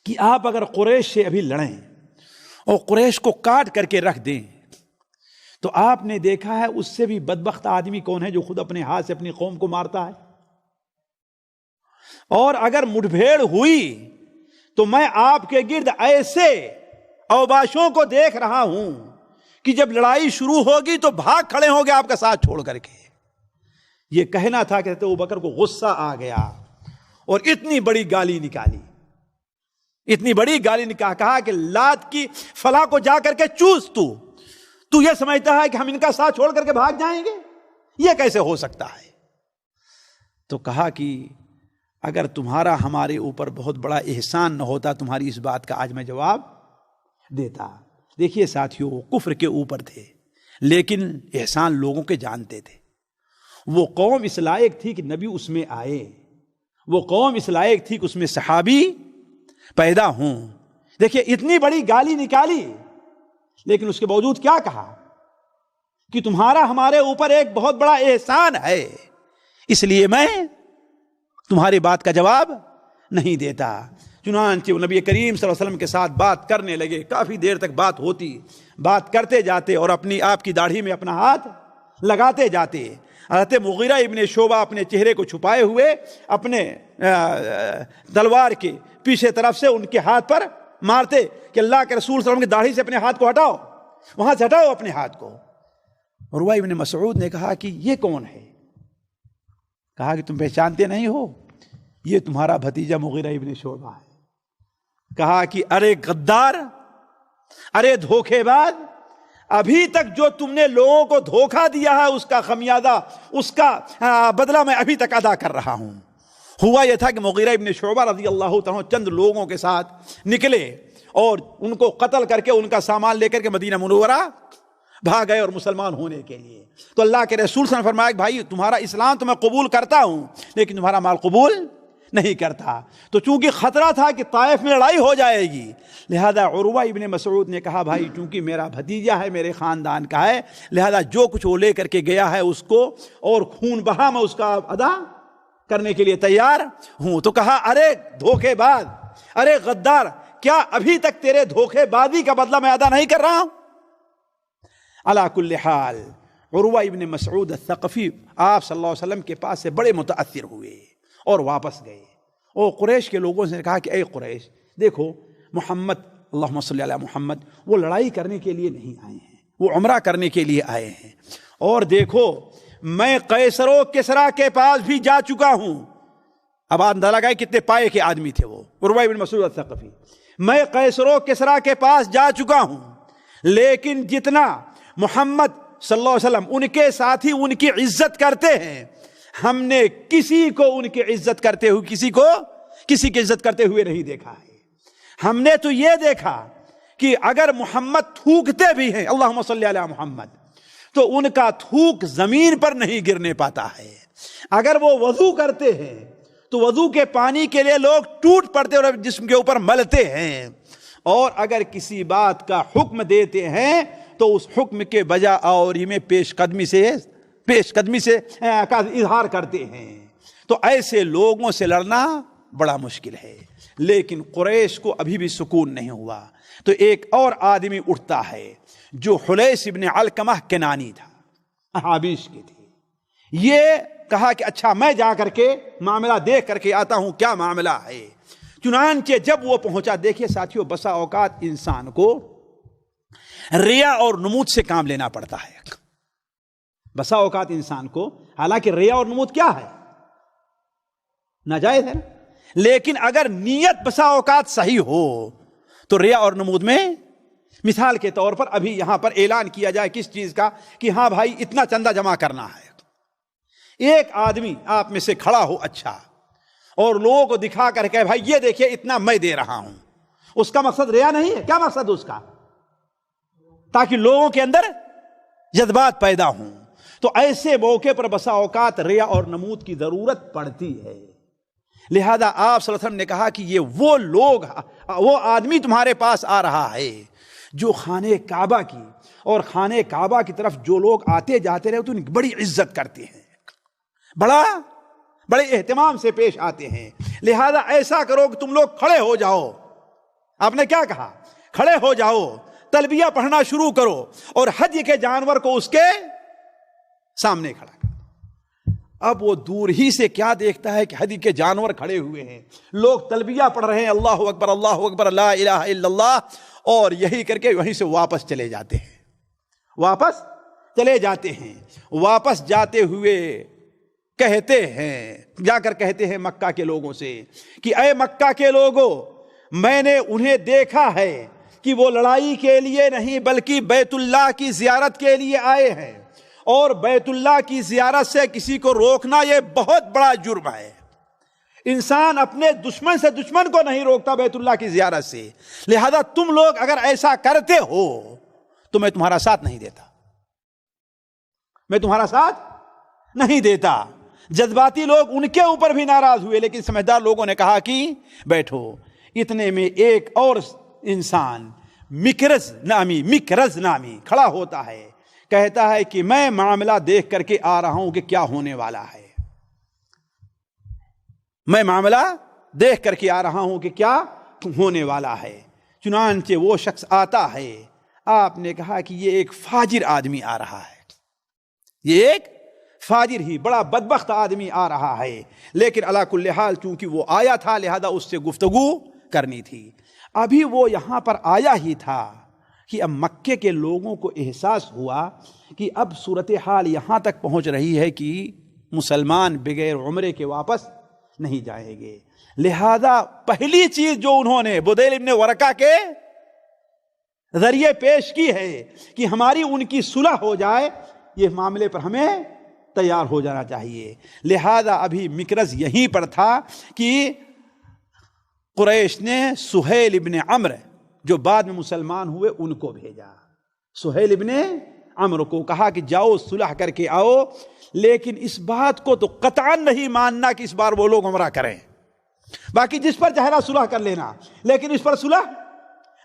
Speaker 1: کہ آپ اگر قریش سے ابھی لڑیں اور قریش کو کاٹ کر کے رکھ دیں تو آپ نے دیکھا ہے اس سے بھی بدبخت آدمی کون ہے جو خود اپنے ہاتھ سے اپنی قوم کو مارتا ہے؟ اور اگر مٹبھیڑ ہوئی تو میں آپ کے گرد ایسے اوباشوں کو دیکھ رہا ہوں کہ جب لڑائی شروع ہوگی تو بھاگ کھڑے ہوں گے آپ کا ساتھ چھوڑ کر کے. یہ کہنا تھا کہ ابوبکر کو غصہ آ گیا اور اتنی بڑی گالی نکالی، اتنی بڑی گالی نکالی. کہا کہ لات کی فلاں کو جا کر کے چوس، تو یہ سمجھتا ہے کہ ہم ان کا ساتھ چھوڑ کر کے بھاگ جائیں گے؟ یہ کیسے ہو سکتا ہے؟ تو کہا کہ اگر تمہارا ہمارے اوپر بہت بڑا احسان نہ ہوتا تمہاری اس بات کا آج میں جواب دیتا. دیکھیے ساتھیو، وہ کفر کے اوپر تھے لیکن احسان لوگوں کے جانتے تھے. وہ قوم اس لائق تھی کہ نبی اس میں آئے، وہ قوم اس لائق تھی کہ اس میں صحابی پیدا ہوں. دیکھیے اتنی بڑی گالی نکالی لیکن اس کے باوجود کیا کہا کہ تمہارا ہمارے اوپر ایک بہت بڑا احسان ہے، اس لیے میں تمہاری بات کا جواب نہیں دیتا. چنانچہ وہ نبی کریم صلی اللہ علیہ وسلم کے ساتھ بات کرنے لگے. کافی دیر تک بات ہوتی، بات کرتے جاتے اور اپنی آپ کی داڑھی میں اپنا ہاتھ لگاتے جاتے. حضرت مغیرہ ابن شعبہ اپنے چہرے کو چھپائے ہوئے اپنے تلوار کے پیچھے طرف سے ان کے ہاتھ پر مارتے کہ اللہ کے رسول صلی اللہ علیہ وسلم کی داڑھی سے اپنے ہاتھ کو ہٹاؤ، وہاں سے ہٹاؤ اپنے ہاتھ کو. عروہ ابن مسعود نے کہا کہ یہ کون ہے؟ کہا کہ تم پہچانتے نہیں ہو، یہ تمہارا بھتیجا مغیرہ ابن شعبہ ہے. کہا کہ ارے غدار، ارے دھوکے باز، ابھی تک جو تم نے لوگوں کو دھوکہ دیا ہے اس کا خمیازہ، اس کا بدلہ میں ابھی تک ادا کر رہا ہوں. ہوا یہ تھا کہ مغیرہ ابن شعبہ رضی اللہ تعالیٰ چند لوگوں کے ساتھ نکلے اور ان کو قتل کر کے ان کا سامان لے کر کے مدینہ منورہ بھاگ گئے اور مسلمان ہونے کے لیے. تو اللہ کے رسول صلی اللہ علیہ وسلم فرمایا کہ بھائی تمہارا اسلام تو میں قبول کرتا ہوں لیکن تمہارا مال قبول نہیں کرتا. تو چونکہ خطرہ تھا کہ طائف میں لڑائی ہو جائے گی لہذا عروہ ابن مسعود نے کہا بھائی چونکہ میرا بھتیجا ہے، میرے خاندان کا ہے، لہذا جو کچھ وہ لے کر کے گیا ہے اس کو اور خون بہا میں اس کا ادا کرنے کے لیے تیار ہوں. تو کہا ارے دھوکے باز، ارے غدار، کیا ابھی تک تیرے دھوکے بازی کا بدلہ میں ادا نہیں کر رہا ہوں؟ علی کل حال عروہ ابن مسعود الثقفی آپ صلی اللہ علیہ وسلم کے پاس سے بڑے متاثر ہوئے اور واپس گئے. اور قریش کے لوگوں سے کہا کہ اے قریش، دیکھو محمد اللہم صلی علی محمد وہ لڑائی کرنے کے لیے نہیں آئے ہیں، وہ عمرہ کرنے کے لیے آئے ہیں. اور دیکھو میں قیصر و کسریٰ کے پاس بھی جا چکا ہوں. اب اندازہ لگائے کتنے پائے کے آدمی تھے وہ عروہ ابن مسعود الثقفی. میں قیصر و کسریٰ کے پاس جا چکا ہوں لیکن جتنا محمد صلی اللہ علیہ وسلم ان کے ساتھی ان کی عزت کرتے ہیں، ہم نے کسی کو ان کی عزت کرتے ہوئے کسی کی عزت کرتے ہوئے نہیں دیکھا ہے. ہم نے تو یہ دیکھا کہ اگر محمد تھوکتے بھی ہیں اللہم صلی علی محمد تو ان کا تھوک زمین پر نہیں گرنے پاتا ہے. اگر وہ وضو کرتے ہیں تو وضو کے پانی کے لیے لوگ ٹوٹ پڑتے اور جسم کے اوپر ملتے ہیں، اور اگر کسی بات کا حکم دیتے ہیں تو اس حکم کے بجا آوری میں پیش قدمی سے کا اظہار کرتے ہیں۔ تو ایسے لوگوں سے لڑنا بڑا مشکل ہے، لیکن قریش کو ابھی بھی سکون نہیں ہوا۔ تو ایک اور آدمی اٹھتا ہے جو حلیس ابن علقمہ کنانی تھا، احابیش کی تھی۔ یہ کہا کہ اچھا میں جا کر کے معاملہ دیکھ کر کے آتا ہوں کیا معاملہ ہے۔ چنانچہ جب وہ پہنچا، دیکھیے ساتھیوں، بسا اوقات انسان کو ریا اور نمود سے کام لینا پڑتا ہے۔ بسا اوقات انسان کو، حالانکہ ریا اور نمود کیا ہے؟ ناجائز ہے نا، لیکن اگر نیت بسا اوقات صحیح ہو تو ریا اور نمود میں، مثال کے طور پر ابھی یہاں پر اعلان کیا جائے کس چیز کا کہ ہاں بھائی اتنا چندہ جمع کرنا ہے، ایک آدمی آپ میں سے کھڑا ہو اچھا اور لوگوں کو دکھا کر کے بھائی یہ دیکھیے اتنا میں دے رہا ہوں، اس کا مقصد ریا نہیں ہے، کیا مقصد اس کا؟ تاکہ لوگوں کے اندر جذبات پیدا ہوں۔ تو ایسے موقع پر بسا اوقات ریا اور نمود کی ضرورت پڑتی ہے۔ لہذا آپ صلی اللہ علیہ وسلم نے کہا کہ یہ وہ آدمی تمہارے پاس آ رہا ہے جو خانہ کعبہ کی اور خانہ کعبہ کی طرف جو لوگ آتے جاتے رہے تو ان کی بڑی عزت کرتے ہیں، بڑے اہتمام سے پیش آتے ہیں۔ لہذا ایسا کرو کہ تم لوگ کھڑے ہو جاؤ۔ آپ نے کیا کہا؟ کھڑے ہو جاؤ، تلبیہ پڑھنا شروع کرو اور حج کے جانور کو اس کے سامنے کھڑا کر۔ اب وہ دور ہی سے کیا دیکھتا ہے کہ حج کے جانور کھڑے ہوئے ہیں، لوگ تلبیہ پڑھ رہے ہیں، اللہ اکبر لا الہ الا اللہ، اور یہی کر کے وہیں سے واپس چلے جاتے ہیں۔ واپس جاتے ہوئے جا کر کہتے ہیں مکہ کے لوگوں سے کہ اے مکہ کے لوگوں، میں نے انہیں دیکھا ہے کہ وہ لڑائی کے لیے نہیں بلکہ بیت اللہ کی زیارت کے لیے آئے ہیں، اور بیت اللہ کی زیارت سے کسی کو روکنا یہ بہت بڑا جرم ہے۔ انسان اپنے دشمن سے دشمن کو نہیں روکتا بیت اللہ کی زیارت سے، لہذا تم لوگ اگر ایسا کرتے ہو تو میں تمہارا ساتھ نہیں دیتا۔ جذباتی لوگ ان کے اوپر بھی ناراض ہوئے، لیکن سمجھدار لوگوں نے کہا کہ بیٹھو۔ اتنے میں ایک اور انسان مکرز نامی کھڑا ہوتا ہے، کہتا ہے کہ میں معاملہ دیکھ کر کے آ رہا ہوں کہ کیا ہونے والا ہے، چنانچہ وہ شخص آتا ہے۔ آپ نے کہا کہ یہ ایک فاجر آدمی آ رہا ہے، یہ ایک فاجر ہی بڑا بدبخت آدمی آ رہا ہے، لیکن علی کل حال چونکہ وہ آیا تھا لہذا اس سے گفتگو کرنی تھی۔ ابھی وہ یہاں پر آیا ہی تھا کہ اب مکے کے لوگوں کو احساس ہوا کہ اب صورتحال یہاں تک پہنچ رہی ہے کہ مسلمان بغیر عمرے کے واپس نہیں جائیں گے۔ لہذا پہلی چیز جو انہوں نے بدیل ابن ورقہ کے ذریعے پیش کی ہے کہ ہماری ان کی صلح ہو جائے، یہ معاملے پر ہمیں تیار ہو جانا چاہیے۔ لہذا ابھی مکرز یہیں پر تھا کہ قریش نے سہیل ابن عمرو جو بعد میں مسلمان ہوئے ان کو بھیجا، سہیل ابن عمرو کو کہا کہ جاؤ صلح کر کے آؤ، لیکن اس بات کو تو قطعاً نہیں ماننا کہ اس بار وہ لوگ عمرہ کریں، باقی جس پر چہرہ صلح کر لینا، لیکن اس پر صلح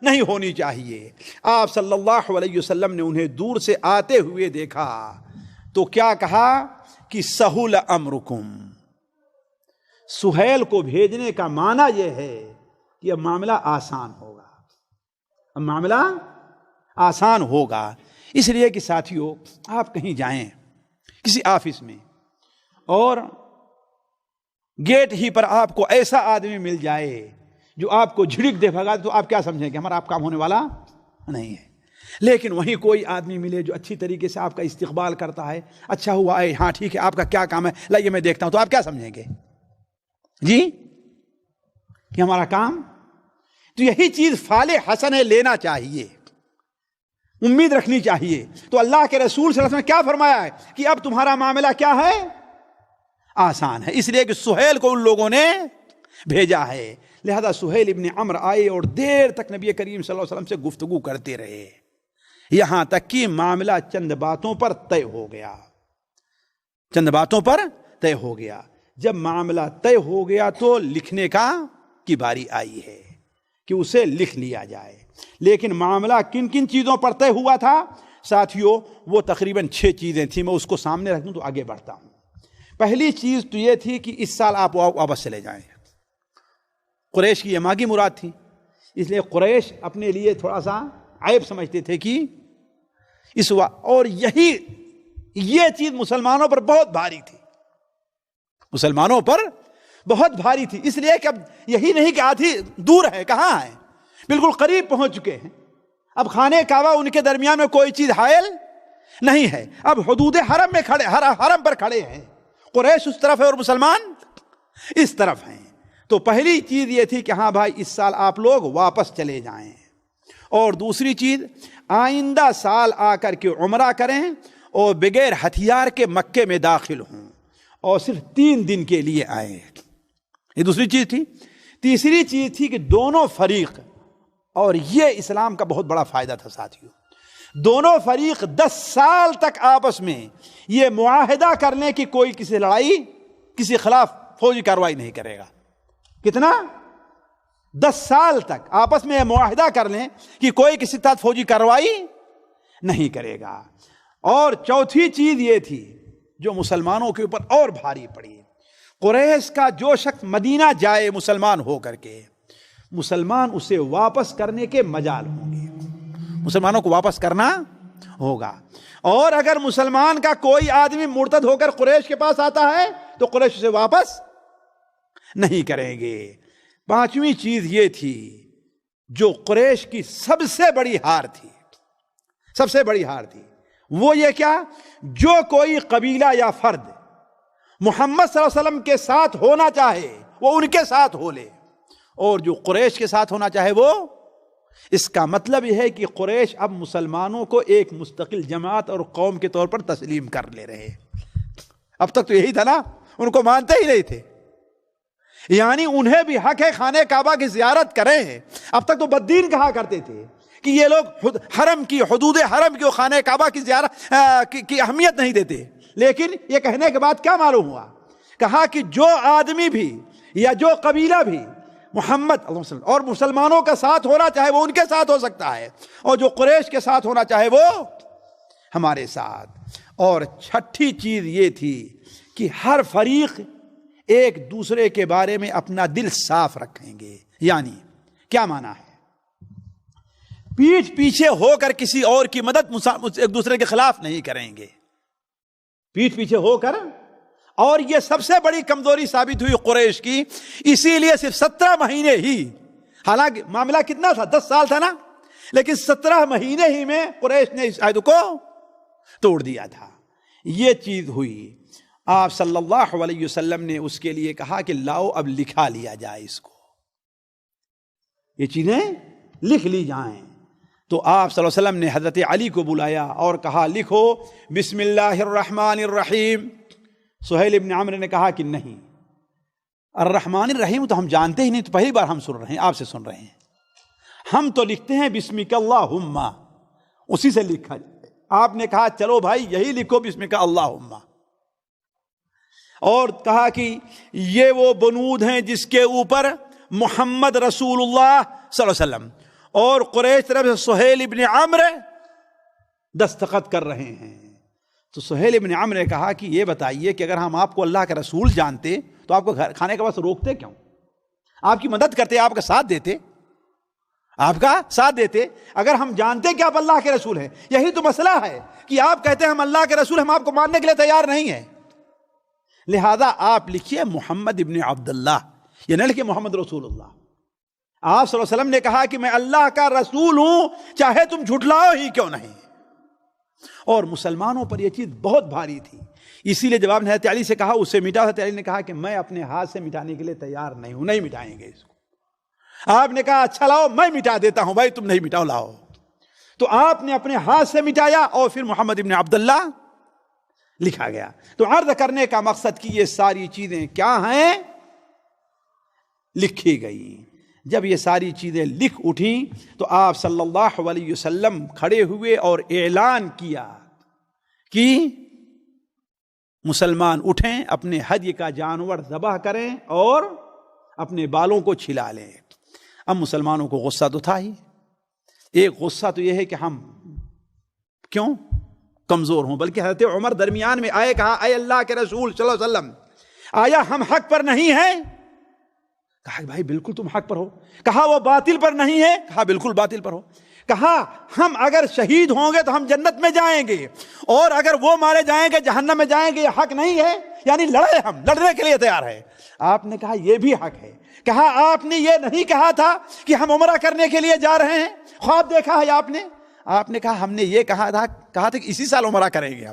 Speaker 1: نہیں ہونی چاہیے۔ آپ صلی اللہ علیہ وسلم نے انہیں دور سے آتے ہوئے دیکھا تو کیا کہا کہ سہول امرکم، سہیل کو بھیجنے کا معنی یہ ہے کہ اب معاملہ آسان ہوگا، اس لیے کہ ساتھیوں آپ کہیں جائیں کسی آفس میں اور گیٹ ہی پر آپ کو ایسا آدمی مل جائے جو آپ کو جھڑک دے بھگا، تو آپ کیا سمجھیں کہ ہمارا آپ کام ہونے والا نہیں ہے۔ لیکن وہیں کوئی آدمی ملے جو اچھی طریقے سے آپ کا استقبال کرتا ہے، اچھا ہوا آئے، ہاں ٹھیک ہے آپ کا کیا کام ہے، لائیے میں دیکھتا ہوں، تو آپ کیا سمجھیں گے جی کہ ہمارا کام؟ تو یہی چیز فعال حسن ہے، لینا چاہیے، امید رکھنی چاہیے۔ تو اللہ کے رسول صلی اللہ علیہ وسلم نے کیا فرمایا ہے کہ اب تمہارا معاملہ کیا ہے؟ آسان ہے، اس لیے کہ سہیل کو ان لوگوں نے بھیجا ہے۔ لہذا سہیل ابن عمرو آئے اور دیر تک نبی کریم صلی اللہ علیہ وسلم سے گفتگو کرتے رہے، یہاں تک کہ معاملہ چند باتوں پر طے ہو گیا۔ جب معاملہ طے ہو گیا تو لکھنے کی باری آئی ہے کہ اسے لکھ لیا جائے. لیکن معاملہ کن کن چیزوں پر طے ہوا تھا ساتھیوں؟ وہ تقریباً 6 چیزیں تھیں. میں اس کو سامنے رکھ دوں تو آگے بڑھتا ہوں. پہلی چیز تو یہ تھی کہ اس سال آپ واپس چلے جائیں. قریش کی یہ ماگی مراد تھی، اس لیے قریش اپنے لیے تھوڑا سا عیب سمجھتے تھے کہ اور یہ چیز مسلمانوں پر بہت بھاری تھی. مسلمانوں پر بہت بھاری تھی، اس لیے کہ اب یہی نہیں کہ آدھی دور ہے، کہاں ہے، بالکل قریب پہنچ چکے ہیں. اب خانہ کعبہ ان کے درمیان میں کوئی چیز حائل نہیں ہے. اب حدود حرم میں کھڑے، حرم پر کھڑے ہیں. قریش اس طرف ہے اور مسلمان اس طرف ہیں. تو پہلی چیز یہ تھی کہ ہاں بھائی اس سال آپ لوگ واپس چلے جائیں. اور دوسری چیز، آئندہ سال آ کر کے عمرہ کریں اور بغیر ہتھیار کے مکے میں داخل ہوں اور صرف 3 دن کے لیے آئیں. یہ دوسری چیز تھی. تیسری چیز تھی کہ دونوں فریق، اور یہ اسلام کا بہت بڑا فائدہ تھا ساتھیوں، دونوں فریق 10 سال تک آپس میں یہ معاہدہ کر لیں کہ کوئی کسی لڑائی، کسی خلاف فوجی کارروائی نہیں کرے گا. کتنا؟ 10 سال تک آپس میں یہ معاہدہ کر لیں کہ کوئی کسی تحت فوجی کارروائی نہیں کرے گا. اور چوتھی چیز یہ تھی جو مسلمانوں کے اوپر اور بھاری پڑی، قریش کا جو شخص مدینہ جائے مسلمان ہو کر کے، مسلمان اسے واپس کرنے کے مجال ہوں گے، مسلمانوں کو واپس کرنا ہوگا. اور اگر مسلمان کا کوئی آدمی مرتد ہو کر قریش کے پاس آتا ہے تو قریش اسے واپس نہیں کریں گے. 5ویں چیز یہ تھی جو قریش کی سب سے بڑی ہار تھی، سب سے بڑی ہار تھی، وہ یہ کیا؟ جو کوئی قبیلہ یا فرد محمد صلی اللہ علیہ وسلم کے ساتھ ہونا چاہے وہ ان کے ساتھ ہو لے، اور جو قریش کے ساتھ ہونا چاہے وہ. اس کا مطلب یہ ہے کہ قریش اب مسلمانوں کو ایک مستقل جماعت اور قوم کے طور پر تسلیم کر لے رہے. اب تک تو یہی تھا نا، ان کو مانتے ہی نہیں تھے، یعنی انہیں بھی حق ہے خانہ کعبہ کی زیارت کریں. اب تک تو بددین کہا کرتے تھے کہ یہ لوگ حرم کی، حدود حرم کی، خانہ کعبہ کی زیارت کی اہمیت نہیں دیتے. لیکن یہ کہنے کے بعد کیا معلوم ہوا؟ کہا کہ جو آدمی بھی یا جو قبیلہ بھی محمد اور مسلمانوں کا ساتھ ہونا چاہے وہ ان کے ساتھ ہو سکتا ہے، اور جو قریش کے ساتھ ہونا چاہے وہ ہمارے ساتھ. اور 6ٹھی چیز یہ تھی کہ ہر فریق ایک دوسرے کے بارے میں اپنا دل صاف رکھیں گے. یعنی کیا معنی ہے؟ پیٹھ پیچھے ہو کر کسی اور کی مدد ایک دوسرے کے خلاف نہیں کریں گے، پیٹھ پیچھے ہو کر. اور یہ سب سے بڑی کمزوری ثابت ہوئی قریش کی، اسی لیے صرف 17 مہینے ہی، حالانکہ معاملہ کتنا تھا، 10 سال تھا نا، لیکن 17 مہینے ہی میں قریش نے اس عہد کو توڑ دیا تھا. یہ چیز ہوئی. آپ صلی اللہ علیہ وسلم نے اس کے لیے کہا کہ لاؤ اب لکھا لیا جائے، اس کو، یہ چیزیں لکھ لی جائیں. تو آپ صلی اللہ علیہ وسلم نے حضرت علی کو بلایا اور کہا لکھو بسم اللہ الرحمن الرحیم. سہیل ابن عمرو نے کہا کہ نہیں، الرحمن الرحیم تو ہم جانتے ہی نہیں، تو پہلی بار ہم سن رہے ہیں، آپ سے سن رہے ہیں. ہم تو لکھتے ہیں بسمک اللہم، اسی سے لکھا. آپ نے کہا چلو بھائی یہی لکھو بسمک اللہم. اور کہا کہ یہ وہ بنود ہیں جس کے اوپر محمد رسول اللہ صلی اللہ علیہ وسلم اور قریش طرف سے سہیل ابن عمرو دستخط کر رہے ہیں. تو سہیل ابن عمرو نے کہا کہ یہ بتائیے کہ اگر ہم آپ کو اللہ کا رسول جانتے تو آپ کو کھانے کا بس روکتے کیوں؟ آپ کی مدد کرتے، آپ کا ساتھ دیتے، آپ کا ساتھ دیتے. اگر ہم جانتے کہ آپ اللہ کے رسول ہیں، یہی تو مسئلہ ہے کہ آپ کہتے ہیں ہم اللہ کے رسول، ہم آپ کو ماننے کے لیے تیار نہیں ہیں. لہذا آپ لکھیے محمد ابن عبداللہ، یہ نہ لکھیے محمد رسول اللہ. آپ صلی اللہ علیہ وسلم نے کہا کہ میں اللہ کا رسول ہوں، چاہے تم جھٹلاؤ ہی کیوں نہیں. اور مسلمانوں پر یہ چیز بہت بھاری تھی، اسی لیے جب آپ نے حضرت علی سے کہا اسے مٹا، حضرت علی نے کہا کہ میں اپنے ہاتھ سے مٹانے کے لیے تیار نہیں ہوں، نہیں مٹائیں گے اس کو. آپ نے کہا اچھا لاؤ میں مٹا دیتا ہوں، بھائی تم نہیں مٹاؤ، لاؤ. تو آپ نے اپنے ہاتھ سے مٹایا اور پھر محمد ابن عبداللہ لکھا گیا. تو عرض کرنے کا مقصد کہ یہ ساری چیزیں کیا ہیں، لکھی گئی. جب یہ ساری چیزیں لکھ اٹھیں تو آپ صلی اللہ علیہ وسلم کھڑے ہوئے اور اعلان کیا کہ مسلمان اٹھیں، اپنے ہدی کا جانور ذبح کریں اور اپنے بالوں کو چھلا لیں۔ اب مسلمانوں کو غصہ تو تھا ہی، ایک غصہ تو یہ ہے کہ ہم کیوں کمزور ہوں، بلکہ حضرت عمر درمیان میں آئے، کہا اے اللہ کے رسول صلی اللہ علیہ وسلم، آیا ہم حق پر نہیں ہیں؟ کہا بھائی بالکل تم حق پر ہو۔ کہا وہ باطل پر نہیں ہے؟ کہا بالکل باطل پر ہو۔ کہا ہم اگر شہید ہوں گے تو ہم جنت میں جائیں گے، اور اگر وہ مارے جائیں گے جہنم میں جائیں گے، یہ حق نہیں ہے؟ یعنی لڑے، ہم لڑنے کے لیے تیار ہیں۔ آپ نے کہا یہ بھی حق ہے۔ کہا آپ نے یہ نہیں کہا تھا کہ ہم عمرہ کرنے کے لیے جا رہے ہیں؟ خواب دیکھا ہے آپ نے؟ آپ نے کہا ہم نے یہ کہا تھا کہ اسی سال عمرہ کریں گے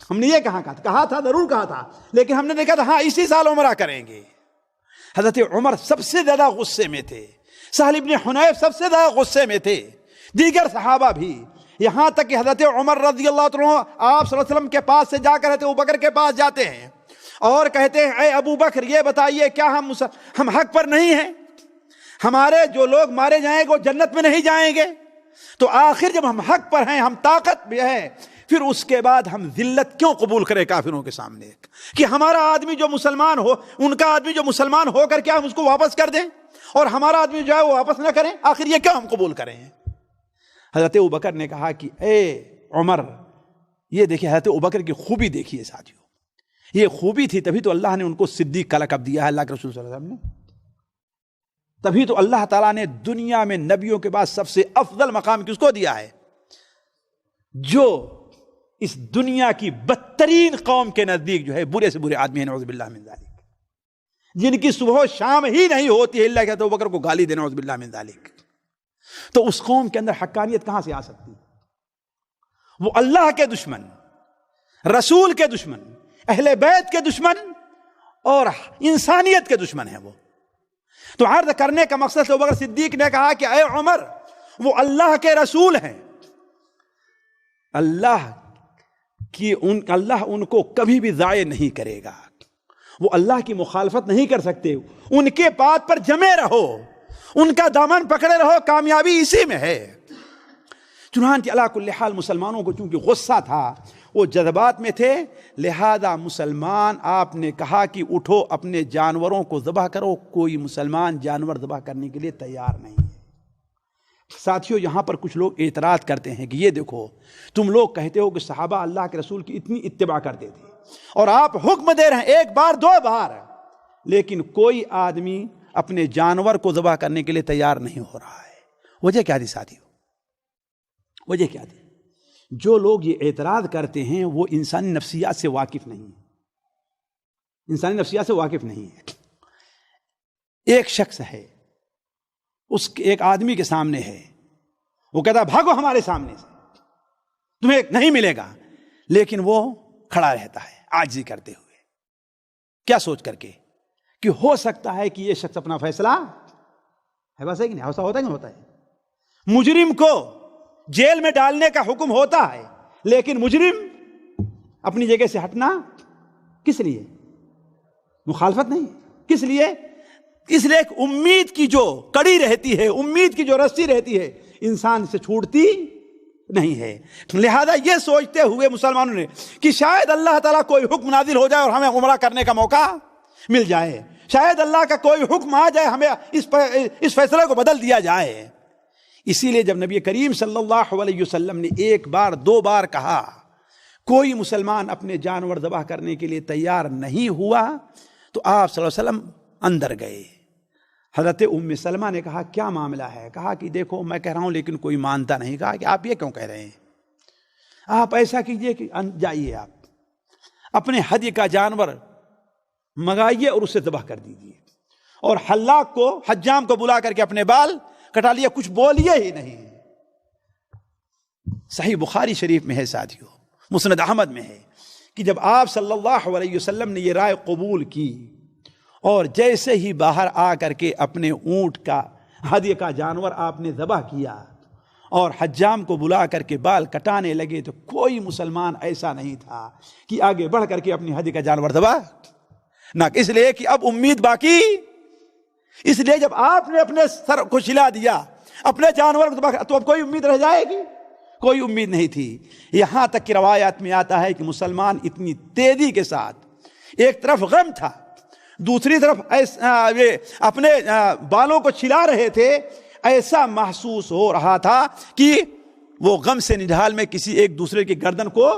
Speaker 1: ہم نے یہ کہا تھا ضرور کہا تھا، لیکن ہم نے نہیں کہا تھا ہاں اسی سال عمرہ کریں گے۔ حضرت عمر سب سے زیادہ غصے میں تھے، سہل بن حنیف سب سے زیادہ غصے میں تھے، دیگر صحابہ بھی، یہاں تک کہ حضرت عمر رضی اللہ عنہ آپ صلی اللہ علیہ وسلم کے پاس سے جا کر حضرت ابوبکر کے پاس جاتے ہیں اور کہتے ہیں اے ابو بکر یہ بتائیے کیا ہم حق پر نہیں ہیں؟ ہمارے جو لوگ مارے جائیں گے وہ جنت میں نہیں جائیں گے؟ تو آخر جب ہم حق پر ہیں، ہم طاقت بھی ہے، پھر اس کے بعد ہم ذلت کیوں قبول کریں کافروں کے سامنے؟ کہ ہمارا آدمی جو مسلمان ہو، ان کا آدمی جو مسلمان ہو کر کیا ہم اس کو واپس کر دیں، اور ہمارا آدمی جو ہے وہ واپس نہ کریں؟ آخر یہ کیوں ہم قبول کریں؟ حضرت ابوبکر نے کہا کہ اے عمر، یہ دیکھیے حضرت ابوبکر کی خوبی دیکھیے ساتھیو، یہ خوبی تھی تبھی تو اللہ نے ان کو صدیق کا لقب دیا ہے، اللہ کے رسول صلی اللہ علیہ وسلم نے، تبھی تو اللہ تعالیٰ نے دنیا میں نبیوں کے بعد سب سے افضل مقام کس کو دیا ہے؟ جو اس دنیا کی بدترین قوم کے نزدیک جو ہے برے سے برے آدمی ہیں، نعوذ باللہ من ذالک، جن کی صبح و شام ہی نہیں ہوتی ہے اللہ کہتے ابوبکر کو گالی دینا، نعوذ باللہ من ذالک۔ تو اس قوم کے اندر حقانیت کہاں سے آ سکتی؟ وہ اللہ کے دشمن، رسول کے دشمن، اہل بیت کے دشمن اور انسانیت کے دشمن ہیں وہ۔ تو عرض کرنے کا مقصد سے ابوبکر صدیق نے کہا کہ اے عمر، وہ اللہ کے رسول ہیں، اللہ ان کو کبھی بھی ضائع نہیں کرے گا، وہ اللہ کی مخالفت نہیں کر سکتے، ان کے بات پر جمے رہو، ان کا دامن پکڑے رہو، کامیابی اسی میں ہے۔ چنانچہ علی کل حال مسلمانوں کو چونکہ غصہ تھا، وہ جذبات میں تھے، لہذا مسلمان آپ نے کہا کہ اٹھو اپنے جانوروں کو ذبح کرو، کوئی مسلمان جانور ذبح کرنے کے لیے تیار نہیں ہے۔ ساتھیوں یہاں پر کچھ لوگ اعتراض کرتے ہیں کہ یہ دیکھو تم لوگ کہتے ہو کہ صحابہ اللہ کے رسول کی اتنی اتباع کرتے تھے اور آپ حکم دے رہے ہیں ایک بار دو بار، لیکن کوئی آدمی اپنے جانور کو ذبح کرنے کے لیے تیار نہیں ہو رہا ہے، وجہ کیا تھی ساتھیوں؟ وجہ کیا تھی؟ جو لوگ یہ اعتراض کرتے ہیں وہ انسانی نفسیات سے واقف نہیں ہیں، انسانی نفسیات سے واقف نہیں ہے۔ ایک شخص ہے، اس ایک آدمی کے سامنے ہے، وہ کہتا بھاگو ہمارے سامنے سے، تمہیں نہیں ملے گا، لیکن وہ کھڑا رہتا ہے عاجزی کرتے ہوئے، کیا سوچ کر کے کہ ہو سکتا ہے کہ یہ شخص اپنا فیصلہ ہے، بس ہے کہ نہیں؟ ایسا ہوتا ہے کہ نہیں ہوتا ہے؟ مجرم کو جیل میں ڈالنے کا حکم ہوتا ہے، لیکن مجرم اپنی جگہ سے ہٹنا کس لیے؟ مخالفت نہیں، کس لیے؟ اس لیے ایک امید کی جو کڑی رہتی ہے، امید کی جو رسی رہتی ہے، انسان سے چھوٹتی نہیں ہے۔ لہذا یہ سوچتے ہوئے مسلمانوں نے کہ شاید اللہ تعالیٰ کوئی حکم نازل ہو جائے اور ہمیں عمرہ کرنے کا موقع مل جائے، شاید اللہ کا کوئی حکم آ جائے، ہمیں اس فیصلے کو بدل دیا جائے۔ اسی لیے جب نبی کریم صلی اللہ علیہ وسلم نے ایک بار دو بار کہا کوئی مسلمان اپنے جانور ذبح کرنے کے لیے تیار نہیں ہوا، تو آپ صلی اللہ علیہ وسلم اندر گئے۔ حضرت ام سلمہ نے کہا کیا معاملہ ہے؟ کہا کہ دیکھو میں کہہ رہا ہوں لیکن کوئی مانتا نہیں۔ کہا کہ آپ یہ کیوں کہہ رہے ہیں؟ آپ ایسا کیجئے کہ جائیے آپ اپنے ہدی کا جانور منگائیے اور اسے ذبح کر دیجیے، اور حلاق کو، حجام کو بلا کر کے اپنے بال کٹا لیا، کچھ بولیے ہی نہیں۔ صحیح بخاری شریف میں ہے ساتھیو، مسند احمد میں ہے کہ جب آپ صلی اللہ علیہ وسلم نے یہ رائے قبول کی اور جیسے ہی باہر آ کر کے اپنے اونٹ کا ہدیہ کا جانور آپ نے ذبح کیا اور حجام کو بلا کر کے بال کٹانے لگے، تو کوئی مسلمان ایسا نہیں تھا کہ آگے بڑھ کر کے اپنی ہدیہ کا جانور ذبح نہ، اس لیے کہ اب امید باقی۔ اس لیے جب آپ نے اپنے سر کو چھلا دیا، اپنے جانور کو ذبح، تو اب کوئی امید رہ جائے گی؟ کوئی امید نہیں تھی. یہاں تک کہ روایات میں آتا ہے کہ مسلمان اتنی تیزی کے ساتھ ایک طرف غم تھا, دوسری طرف اپنے بالوں کو چھلا رہے تھے, ایسا محسوس ہو رہا تھا کہ وہ غم سے نڈھال میں کسی ایک دوسرے کی گردن کو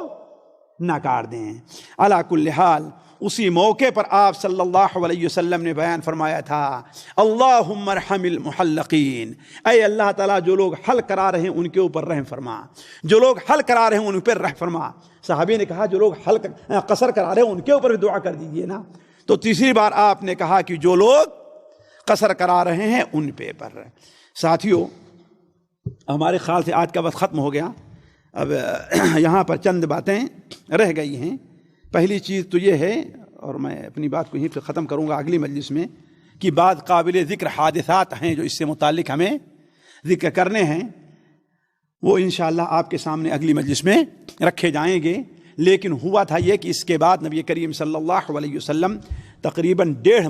Speaker 1: نہ کاٹ دیں. علی کل حال اسی موقع پر آپ صلی اللہ علیہ وسلم نے بیان فرمایا تھا, اللہم ارحم المحلقین, اے اللہ تعالیٰ جو لوگ حلق کرا رہے ہیں ان کے اوپر رحم فرما, جو لوگ حلق کرا رہے ہیں ان پر رحم فرما. صحابی نے کہا جو لوگ حلق قصر کرا رہے ہیں ان کے اوپر بھی دعا کر دیجئے نا. تو تیسری بار آپ نے کہا کہ جو لوگ قصر کرا رہے ہیں ان پہ پر. ساتھیوں, ہمارے خیال سے آج کا وقت ختم ہو گیا, اب یہاں پر چند باتیں رہ گئی ہیں. پہلی چیز تو یہ ہے, اور میں اپنی بات کو یہیں پہ ختم کروں گا اگلی مجلس میں, کہ بعض قابل ذکر حادثات ہیں جو اس سے متعلق ہمیں ذکر کرنے ہیں, وہ انشاءاللہ آپ کے سامنے اگلی مجلس میں رکھے جائیں گے. لیکن ہوا تھا یہ کہ اس کے بعد نبی کریم صلی اللہ علیہ وسلم تقریباً ڈیڑھ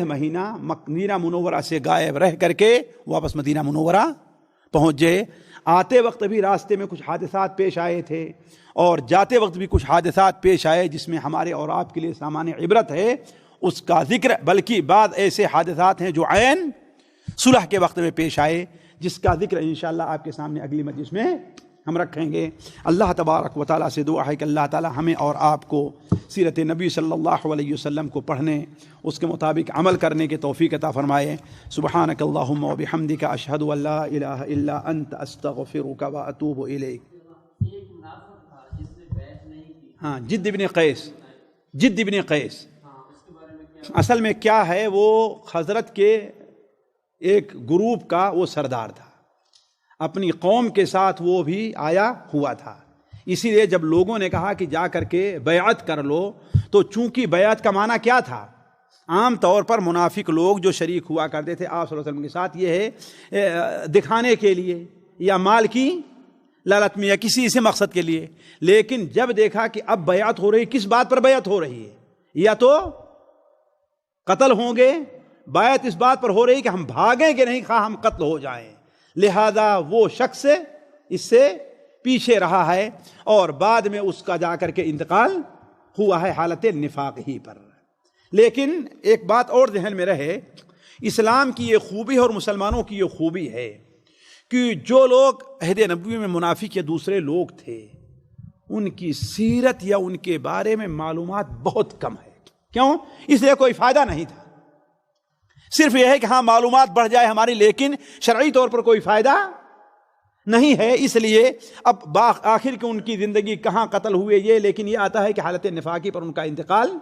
Speaker 1: مہینہ مدینہ منورہ سے غائب رہ کر کے واپس مدینہ منورہ پہنچ گئے. آتے وقت بھی راستے میں کچھ حادثات پیش آئے تھے, اور جاتے وقت بھی کچھ حادثات پیش آئے جس میں ہمارے اور آپ کے لیے سامان عبرت ہے اس کا ذکر. بلکہ بعض ایسے حادثات ہیں جو عین صلح کے وقت میں پیش آئے, جس کا ذکر انشاءاللہ آپ کے سامنے اگلی مجلس میں ہم رکھیں گے. اللہ تبارک و تعالیٰ سے دعا ہے کہ اللہ تعالیٰ ہمیں اور آپ کو سیرت نبی صلی اللہ علیہ وسلم کو پڑھنے, اس کے مطابق عمل کرنے کے توفیق عطا فرمائے. سبحانک اللہم و بحمدک, اشہد ان لا الہ الا انت, استغفرک و اتوب الیک. ہاں, جد ابن قیس اصل میں کیا ہے, وہ حضرت کے ایک گروپ کا وہ سردار تھا, اپنی قوم کے ساتھ وہ بھی آیا ہوا تھا. اسی لیے جب لوگوں نے کہا کہ جا کر کے بیعت کر لو, تو چونکہ بیعت کا معنی کیا تھا, عام طور پر منافق لوگ جو شریک ہوا کرتے تھے آپ صلی اللہ علیہ وسلم کے ساتھ, یہ ہے دکھانے کے لیے یا مال کی لالچ میں یا کسی سے مقصد کے لیے. لیکن جب دیکھا کہ اب بیعت ہو رہی, کس بات پر بیعت ہو رہی ہے, یا تو قتل ہوں گے, بیعت اس بات پر ہو رہی کہ ہم بھاگیں کہ نہیں, خواہ ہم قتل ہو جائیں. لہذا وہ شخص اس سے پیچھے رہا ہے, اور بعد میں اس کا جا کر کے انتقال ہوا ہے حالت نفاق ہی پر. لیکن ایک بات اور ذہن میں رہے, اسلام کی یہ خوبی اور مسلمانوں کی یہ خوبی ہے کہ جو لوگ عہد نبوی میں منافق یا دوسرے لوگ تھے, ان کی سیرت یا ان کے بارے میں معلومات بہت کم ہے. کیوں؟ اس لیے کوئی فائدہ نہیں تھا, صرف یہ ہے کہ ہاں معلومات بڑھ جائے ہماری, لیکن شرعی طور پر کوئی فائدہ نہیں ہے. اس لیے اب آخر کی ان کی زندگی کہاں قتل ہوئے یہ, لیکن یہ آتا ہے کہ حالت نفاقی پر ان کا انتقال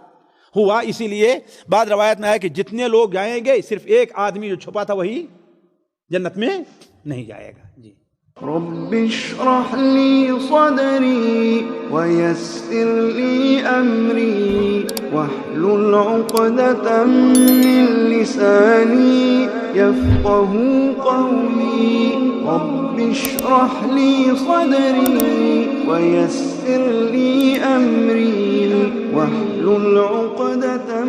Speaker 1: ہوا. اسی لیے بعض روایت میں ہے کہ جتنے لوگ جائیں گے, صرف ایک آدمی جو چھپا تھا وہی جنت میں نہیں جائے گا. جی.
Speaker 2: رب اشرح لي صدري ويسر لي أمري واحلل عقدة من لساني يفقه قولي. رب اشرح لي صدري ويسر لي أمري واحلل عقدة